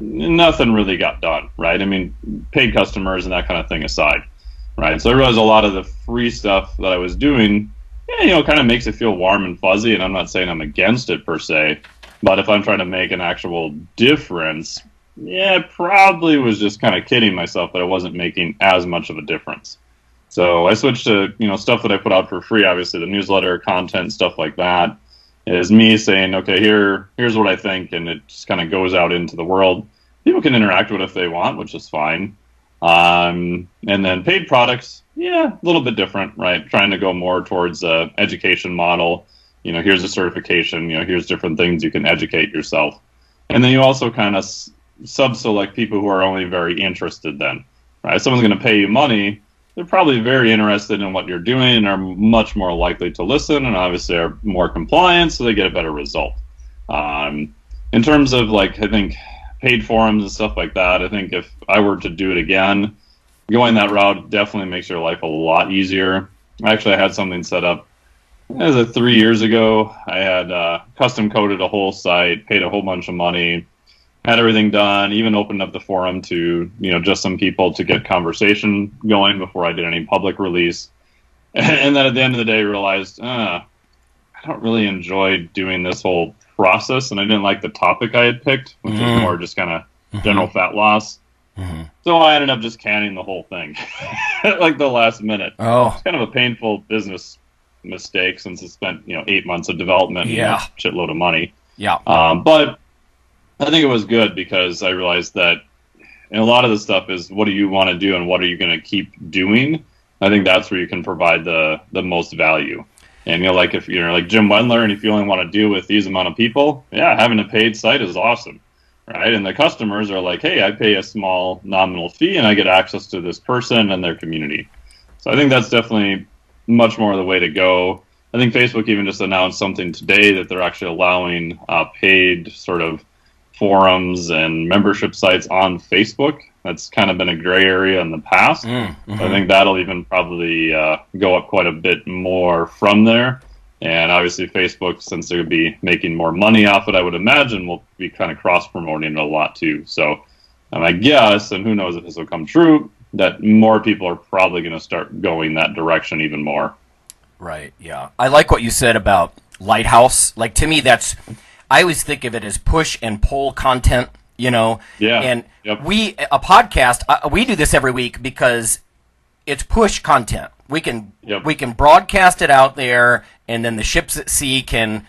nothing really got done, right? I mean, paid customers and that kind of thing aside, right? So I realized a lot of the free stuff that I was doing, kind of makes it feel warm and fuzzy, and I'm not saying I'm against it per se, but if I'm trying to make an actual difference, I probably was just kind of kidding myself that I wasn't making as much of a difference. So I switched to, stuff that I put out for free, obviously the newsletter, content, stuff like that, is me saying, okay, here's what I think, and it just kind of goes out into the world. People can interact with it if they want, which is fine. And then paid products, a little bit different, right? Trying to go more towards a education model. Here's a certification, here's different things you can educate yourself. And then you also kind of sub-select people who are only very interested then, right? If someone's going to pay you money, they're probably very interested in what you're doing and are much more likely to listen, and obviously are more compliant, so they get a better result. In terms of, I think, paid forums and stuff like that, I think if I were to do it again, going that route definitely makes your life a lot easier. Actually, I had something set up. It was 3 years ago. I had custom coded a whole site, paid a whole bunch of money, had everything done, even opened up the forum to, just some people to get conversation going before I did any public release. And then at the end of the day, realized, I don't really enjoy doing this whole process, and I didn't like the topic I had picked, which was more just kind of general fat loss. So I ended up just canning the whole thing at the last minute. Oh. It's kind of a painful business mistake since it spent 8 months of development and a shitload of money. But I think it was good because I realized that a lot of the stuff is what do you want to do and what are you going to keep doing. I think that's where you can provide the most value. And if you're like Jim Wendler and if you only want to deal with these amount of people, having a paid site is awesome, right? And the customers are like, hey, I pay a small nominal fee and I get access to this person and their community. So I think that's definitely much more the way to go. I think Facebook even just announced something today that they're actually allowing paid sort of forums and membership sites on Facebook. That's kind of been a gray area in the past. I think that'll even probably go up quite a bit more from there. And obviously Facebook, since they're going to be making more money off it, I would imagine will be kind of cross-promoting it a lot too. So I guess, and who knows if this will come true, that more people are probably going to start going that direction even more. Right, yeah. I like what you said about Lighthouse. To me, I always think of it as push and pull content, Yeah. And a podcast, we do this every week because it's push content. We can broadcast it out there, and then the ships at sea can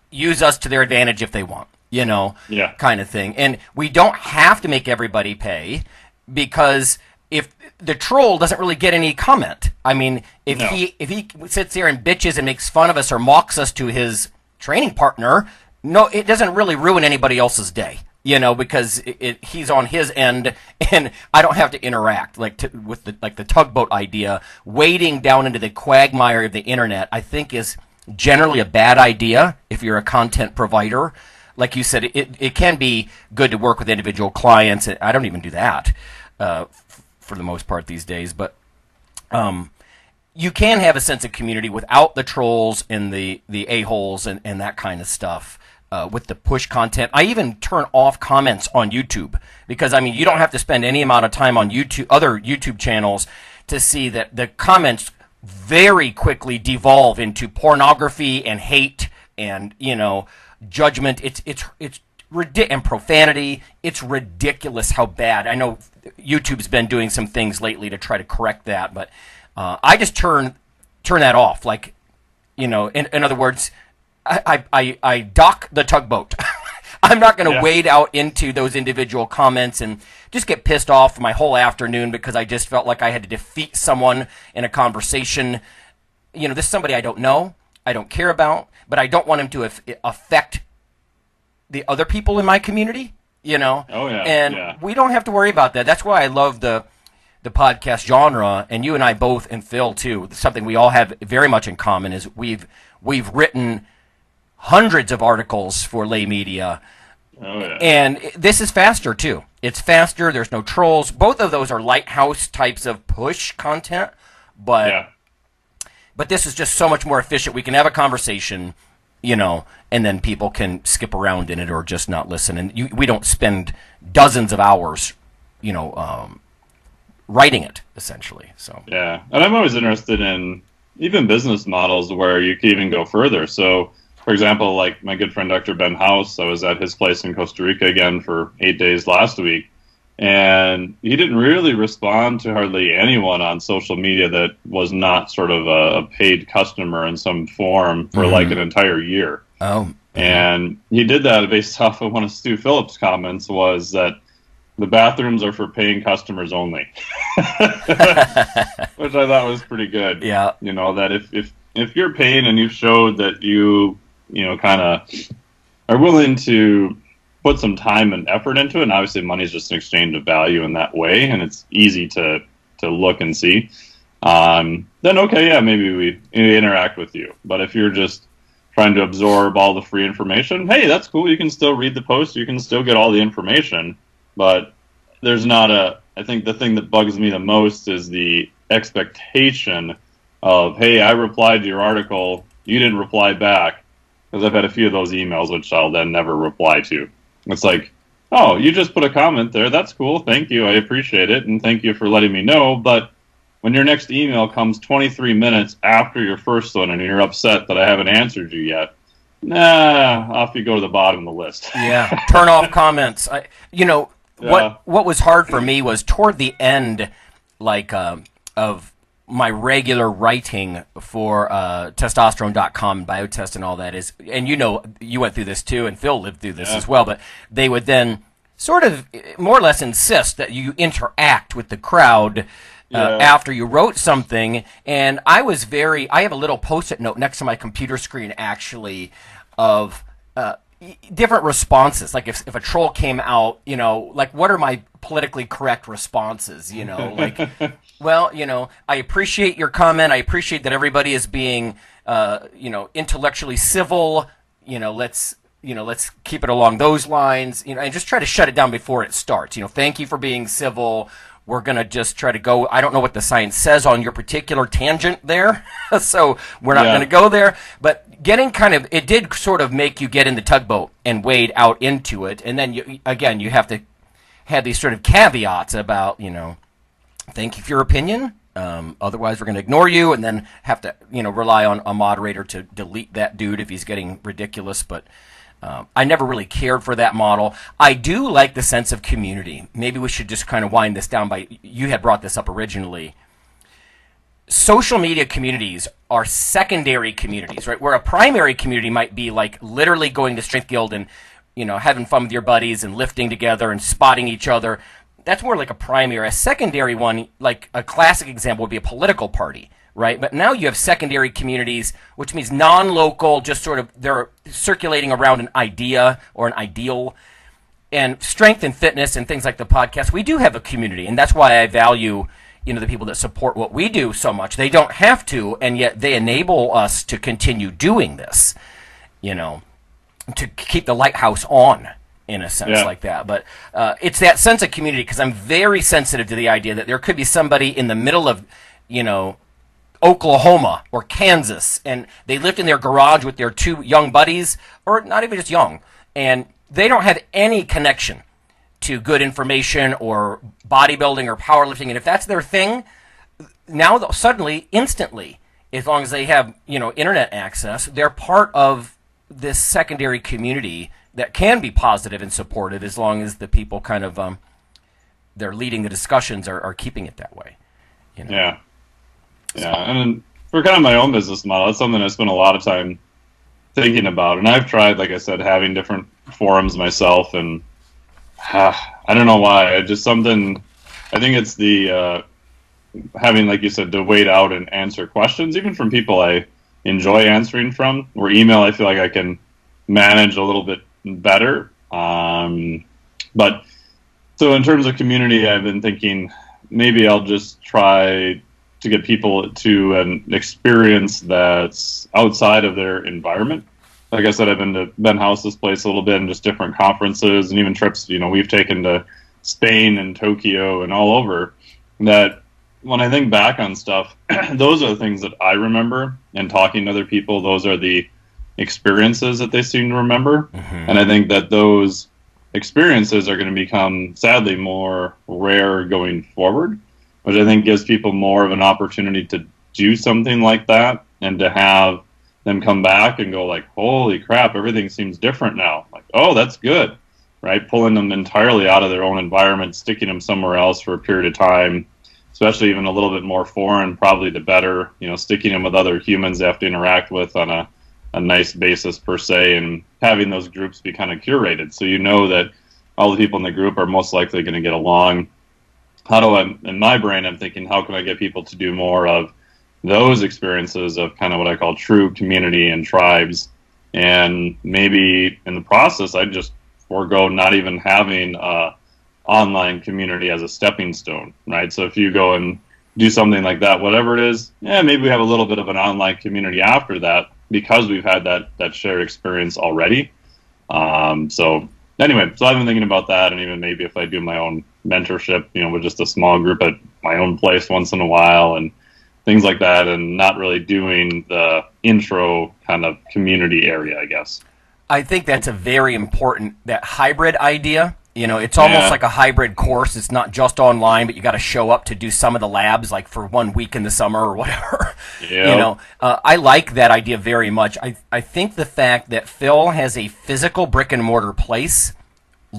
use us to their advantage if they want, kind of thing. And we don't have to make everybody pay because if the troll doesn't really get any comment. I mean, if he sits there and bitches and makes fun of us or mocks us to his training partner, no, it doesn't really ruin anybody else's day, because he's on his end, and I don't have to interact with the tugboat idea. Wading down into the quagmire of the internet, I think is generally a bad idea if you're a content provider. Like you said, it can be good to work with individual clients. I don't even do that for the most part these days. But you can have a sense of community without the trolls and the a-holes and that kind of stuff with the push content. I even turn off comments on YouTube because, I mean, you don't have to spend any amount of time on YouTube, other YouTube channels, to see that the comments very quickly devolve into pornography and hate and, judgment. It's and profanity. It's ridiculous how bad. I know YouTube's been doing some things lately to try to correct that, but I just turn that off. Like, in other words, I dock the tugboat. I'm not going to wade out into those individual comments and just get pissed off for my whole afternoon because I just felt like I had to defeat someone in a conversation. This is somebody I don't know, I don't care about, but I don't want him to affect the other people in my community, Oh, yeah. And we don't have to worry about that. That's why I love the podcast genre, and you and I both, and Phil too, something we all have very much in common is we've written hundreds of articles for lay media. Oh, yeah. And this is faster too. It's faster. There's no trolls. Both of those are lighthouse types of push content, but this is just so much more efficient. We can have a conversation, and then people can skip around in it or just not listen. And we don't spend dozens of hours, writing it essentially. So yeah, and I'm always interested in even business models where you can even go further. So, for example, like my good friend Dr. Ben House, I was at his place in Costa Rica again for 8 days last week, and he didn't really respond to hardly anyone on social media that was not sort of a paid customer in some form for like an entire year. Oh. And he did that based off of one of Stu Phillips' comments was that the bathrooms are for paying customers only, which I thought was pretty good. Yeah. That if you're paying and you've showed that you kind of are willing to put some time and effort into it, and obviously money is just an exchange of value in that way, and it's easy to look and see, then okay, yeah, maybe we interact with you. But if you're just trying to absorb all the free information, hey, that's cool. You can still read the post. You can still get all the information. But there's not I think the thing that bugs me the most is the expectation of, hey, I replied to your article, you didn't reply back, because I've had a few of those emails which I'll then never reply to. It's like, oh, you just put a comment there, that's cool, thank you, I appreciate it, and thank you for letting me know, but when your next email comes 23 minutes after your first one and you're upset that I haven't answered you yet, off you go to the bottom of the list. Yeah, turn off comments. What was hard for me was toward the end, of my regular writing for testosterone.com and Biotest and all that is, and you went through this too, and Phil lived through this as well, but they would then sort of more or less insist that you interact with the crowd after you wrote something, and I have a little Post-it note next to my computer screen actually of different responses. Like if a troll came out, what are my politically correct responses? Well, I appreciate your comment. I appreciate that everybody is being, intellectually civil. Let's keep it along those lines. And just try to shut it down before it starts. Thank you for being civil. We're going to just try to go, I don't know what the science says on your particular tangent there, so we're not going to go there. But it did sort of make you get in the tugboat and wade out into it. And then, you have to have these sort of caveats about, thank you for your opinion. Otherwise, we're going to ignore you, and then have to, rely on a moderator to delete that dude if he's getting ridiculous. But I never really cared for that model. I do like the sense of community. Maybe we should just kind of wind this down you had brought this up originally. Social media communities are secondary communities, right? Where a primary community might be like literally going to Strength Guild and, having fun with your buddies and lifting together and spotting each other. That's more like a primary. A secondary one, like a classic example, would be a political party, right? But now you have secondary communities, which means non-local, just sort of they're circulating around an idea or an ideal. And strength and fitness and things like the podcast, we do have a community, and that's why I value, the people that support what we do so much. They don't have to, and yet they enable us to continue doing this, to keep the lighthouse on, in a sense like that. But it's that sense of community, because I'm very sensitive to the idea that there could be somebody in the middle of, Oklahoma or Kansas, and they lived in their garage with their two young buddies, or not even just young, and they don't have any connection to good information or bodybuilding or powerlifting. And if that's their thing, now suddenly, instantly, as long as they have, internet access, they're part of this secondary community that can be positive and supportive, as long as the people kind of, they're leading the discussions are keeping it that way. Yeah. Yeah, and for kind of my own business model, that's something I spent a lot of time thinking about. And I've tried, like I said, having different forums myself, and I don't know why. I think it's the having, like you said, to wait out and answer questions, even from people I enjoy answering from, where email I feel like I can manage a little bit better. But so in terms of community, I've been thinking maybe I'll just try to get people to an experience that's outside of their environment. Like I said, I've been to Ben House's place a little bit, and just different conferences and even trips, we've taken to Spain and Tokyo and all over, that when I think back on stuff, those are the things that I remember, and talking to other people, those are the experiences that they seem to remember. Mm-hmm. And I think that those experiences are going to become, sadly, more rare going forward, which I think gives people more of an opportunity to do something like that, and to have them come back and go like, holy crap, everything seems different now. Like, oh, that's good, right? Pulling them entirely out of their own environment, sticking them somewhere else for a period of time, especially even a little bit more foreign, probably the better, sticking them with other humans they have to interact with on a nice basis per se, and having those groups be kind of curated. So that all the people in the group are most likely going to get along. In my brain, I'm thinking, how can I get people to do more of those experiences of kind of what I call true community and tribes? And maybe in the process, I'd just forego not even having online community as a stepping stone, right? So if you go and do something like that, whatever it is, maybe we have a little bit of an online community after that, because we've had that shared experience already. So I've been thinking about that, and even maybe if I do my own mentorship, with just a small group at my own place once in a while and things like that, and not really doing the intro kind of community area, I guess. I think that's a very important, that hybrid idea. It's almost like a hybrid course. It's not just online, but you got to show up to do some of the labs, like for 1 week in the summer or whatever. Yeah. I like that idea very much. I think the fact that Phil has a physical brick and mortar place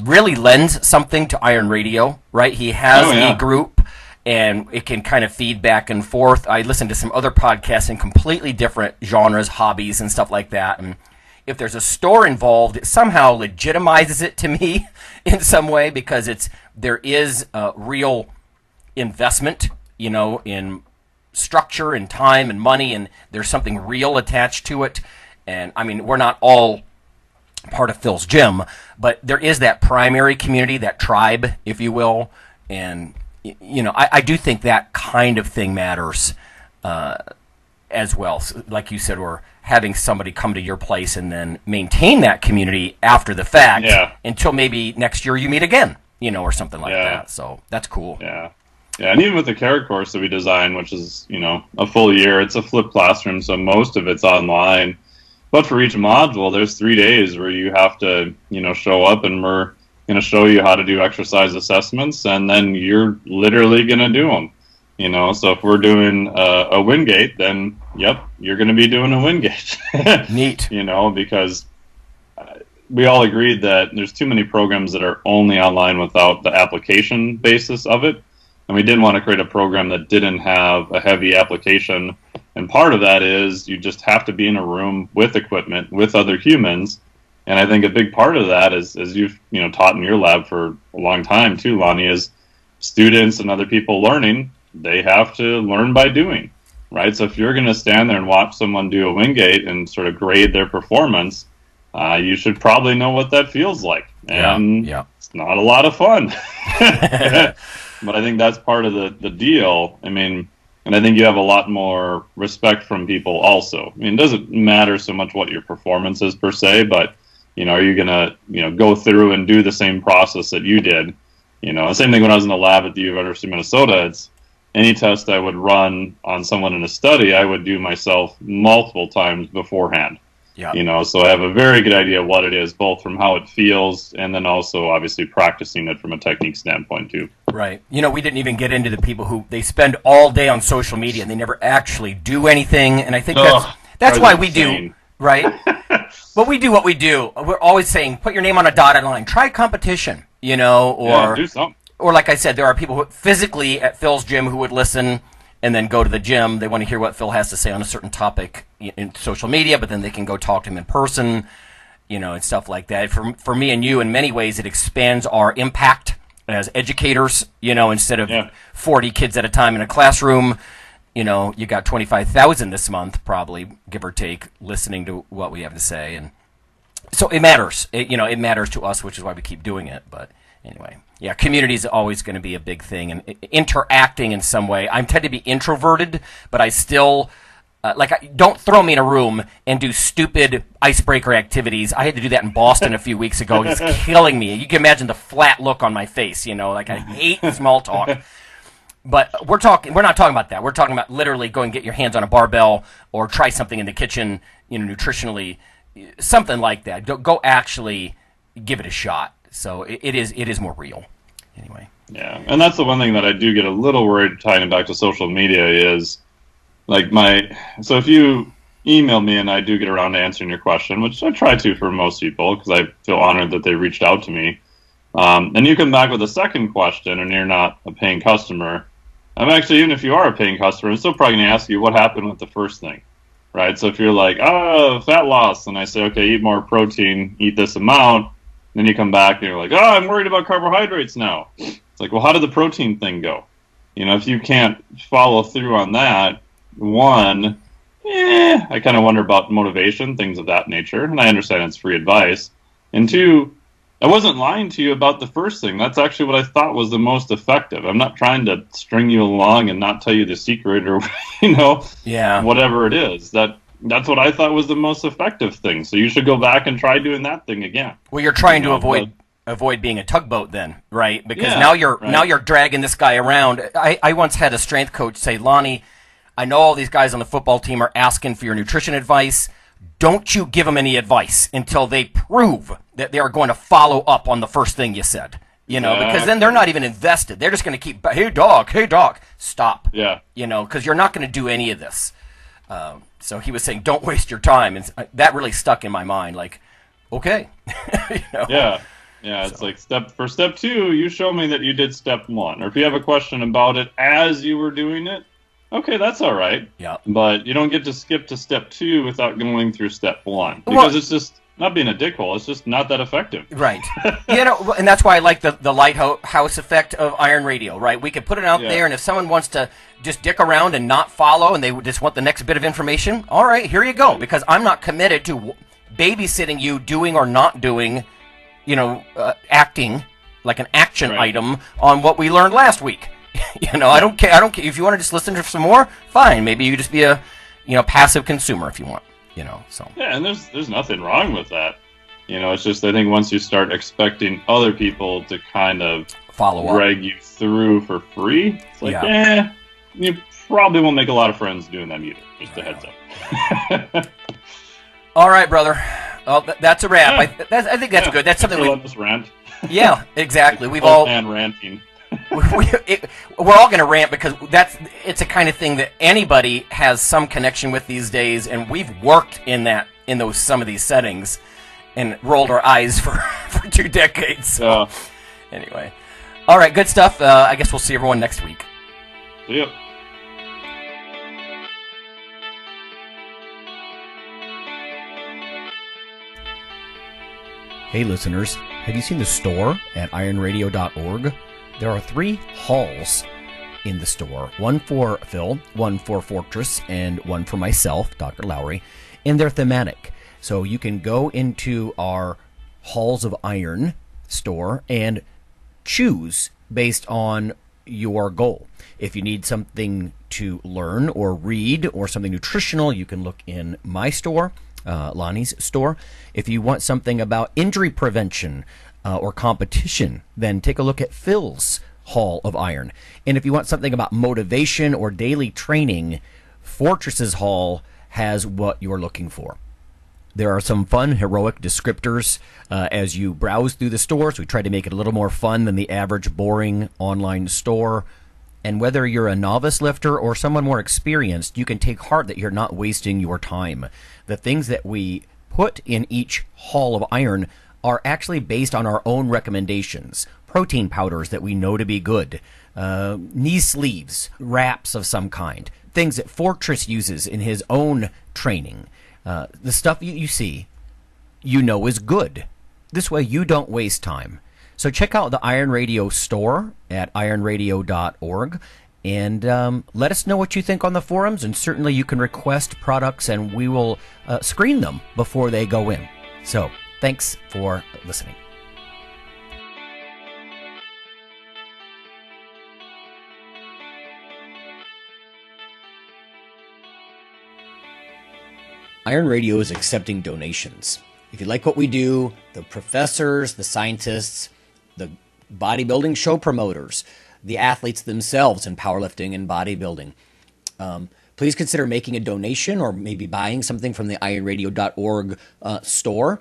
really lends something to Iron Radio, right? He has a group, and it can kind of feed back and forth. I listen to some other podcasts in completely different genres, hobbies, and stuff like that. And if there's a store involved, it somehow legitimizes it to me in some way, because there is a real investment, in structure and time and money, and there's something real attached to it. And I mean, we're not all part of Phil's gym, but there is that primary community, that tribe, if you will. And I do think that kind of thing matters as well. So, like you said, we're having somebody come to your place and then maintain that community after the fact until maybe next year you meet again, or something like that. So that's cool. Yeah. Yeah, and even with the carrot course that we designed, which is, a full year, it's a flipped classroom, so most of it's online. But for each module, there's 3 days where you have to, show up, and we're going to show you how to do exercise assessments, and then you're literally going to do them. So if we're doing a Wingate, then, you're going to be doing a Wingate. Neat. Because we all agreed that there's too many programs that are only online without the application basis of it. And we didn't want to create a program that didn't have a heavy application. And part of that is you just have to be in a room with equipment, with other humans. And I think a big part of that is, as you've taught in your lab for a long time too, Lonnie, is students and other people learning, they have to learn by doing, right? So if you're going to stand there and watch someone do a Wingate and sort of grade their performance, you should probably know what that feels like. And it's not a lot of fun. But I think that's part of the deal. I mean, and I think you have a lot more respect from people also. I mean, it doesn't matter so much what your performance is per se, but, are you going to, go through and do the same process that you did? The same thing when I was in the lab at the University of Minnesota. It's any test I would run on someone in a study, I would do myself multiple times beforehand. Yeah. So I have a very good idea of what it is, both from how it feels and then also obviously practicing it from a technique standpoint too. Right. We didn't even get into the people who they spend all day on social media and they never actually do anything. And I think that's why we do, right? But we do what we do. We're always saying, put your name on a dotted line. Try competition, or do something. Or like I said, there are people who physically at Phil's gym who would listen and then go to the gym. They want to hear what Phil has to say on a certain topic in social media, but then they can go talk to him in person, and stuff like that. For me and you, in many ways, it expands our impact as educators, instead of 40 kids at a time in a classroom. You got 25,000 this month, probably, give or take, listening to what we have to say. And so it matters. It matters to us, which is why we keep doing it. But anyway, yeah, community is always going to be a big thing, and interacting in some way. I tend to be introverted, but I still don't throw me in a room and do stupid icebreaker activities. I had to do that in Boston a few weeks ago. It's killing me. You can imagine the flat look on my face. I hate small talk. But we're not talking about that. We're talking about literally go and get your hands on a barbell or try something in the kitchen, nutritionally, something like that. Go actually give it a shot. So it is more real. Anyway. Yeah, and that's the one thing that I do get a little worried tying it back to social media is so if you email me and I do get around to answering your question, which I try to for most people because I feel honored that they reached out to me, and you come back with a second question and you're not a paying customer, I'm actually, even if you are a paying customer, I'm still probably going to ask you what happened with the first thing, right? So if you're like, fat loss, and I say, okay, eat more protein, eat this amount, then you come back and you're like, I'm worried about carbohydrates now. It's like, well, how did the protein thing go? If you can't follow through on that, one, I kind of wonder about motivation, things of that nature, and I understand it's free advice. And two, I wasn't lying to you about the first thing. That's actually what I thought was the most effective. I'm not trying to string you along and not tell you the secret or, whatever it is. That's what I thought was the most effective thing. So you should go back and try doing that thing again. Well, you're trying to avoid being a tugboat then, right? Because now you're dragging this guy around. I once had a strength coach say, Lonnie, I know all these guys on the football team are asking for your nutrition advice. Don't you give them any advice until they prove that they are going to follow up on the first thing you said. Because then they're not even invested. They're just going to keep, hey, doc, stop. Yeah. Because you're not going to do any of this. So he was saying, don't waste your time. And that really stuck in my mind. Like, okay. Yeah. Yeah, it's like step 2, you show me that you did step 1. Or if you have a question about it as you were doing it, okay, that's all right. Yeah. But you don't get to skip to step 2 without going through step 1. Because it's just not being a dickhole. It's just not that effective. Right. And that's why I like the lighthouse effect of IronRadio, right? We could put it out there, and if someone wants to just dick around and not follow and they just want the next bit of information, all right, here you go. Because I'm not committed to babysitting you doing or not doing, acting like an action item on what we learned last week. I don't care. If you want to just listen to some more, fine. Maybe you just be a, passive consumer if you want. So. Yeah, and there's nothing wrong with that. It's just I think once you start expecting other people to kind of follow up, drag you through for free, it's like, you probably won't make a lot of friends doing that either. Just a heads up. All right, brother. Well, that's a wrap. Yeah. I think that's good. That's something we let us rant. Yeah, exactly. We've all and ranting. We're all going to rant because it's a kind of thing that anybody has some connection with these days, and we've worked in some of these settings and rolled our eyes for 2 decades. So anyway, all right, good stuff. I guess we'll see everyone next week. See ya. Hey listeners, have you seen the store at ironradio.org? There are 3 halls in the store. One for Phil, one for Fortress, and one for myself, Dr. Lowrey. And they're thematic. So you can go into our Halls of Iron store and choose based on your goal. If you need something to learn or read or something nutritional, you can look in my store, Lonnie's store. If you want something about injury prevention or competition, then take a look at Phil's Hall of Iron. And if you want something about motivation or daily training, Fortress's Hall has what you're looking for. There are some fun, heroic descriptors as you browse through the stores. We try to make it a little more fun than the average boring online store. And whether you're a novice lifter or someone more experienced, you can take heart that you're not wasting your time. The things that we put in each Hall of Iron are actually based on our own recommendations. Protein powders that we know to be good, knee sleeves, wraps of some kind, things that Fortress uses in his own training. The stuff you see, you know is good. This way you don't waste time. So check out the Iron Radio store at ironradio.org and let us know what you think on the forums, and certainly you can request products and we will screen them before they go in. So thanks for listening. Iron Radio is accepting donations. If you like what we do, the professors, the scientists, the bodybuilding show promoters, the athletes themselves in powerlifting and bodybuilding, please consider making a donation or maybe buying something from the ironradio.org store.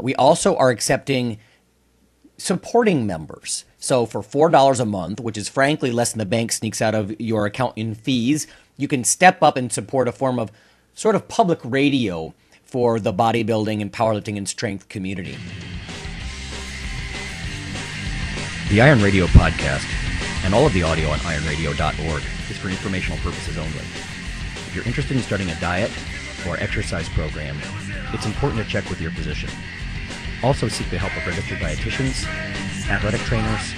We also are accepting supporting members. So for $4 a month, which is frankly less than the bank sneaks out of your account in fees, you can step up and support a form of sort of public radio for the bodybuilding and powerlifting and strength community. The Iron Radio podcast and all of the audio on ironradio.org is for informational purposes only. If you're interested in starting a diet or exercise program, it's important to check with your physician. Also seek the help of registered dietitians, athletic trainers,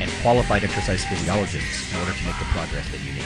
and qualified exercise physiologists in order to make the progress that you need.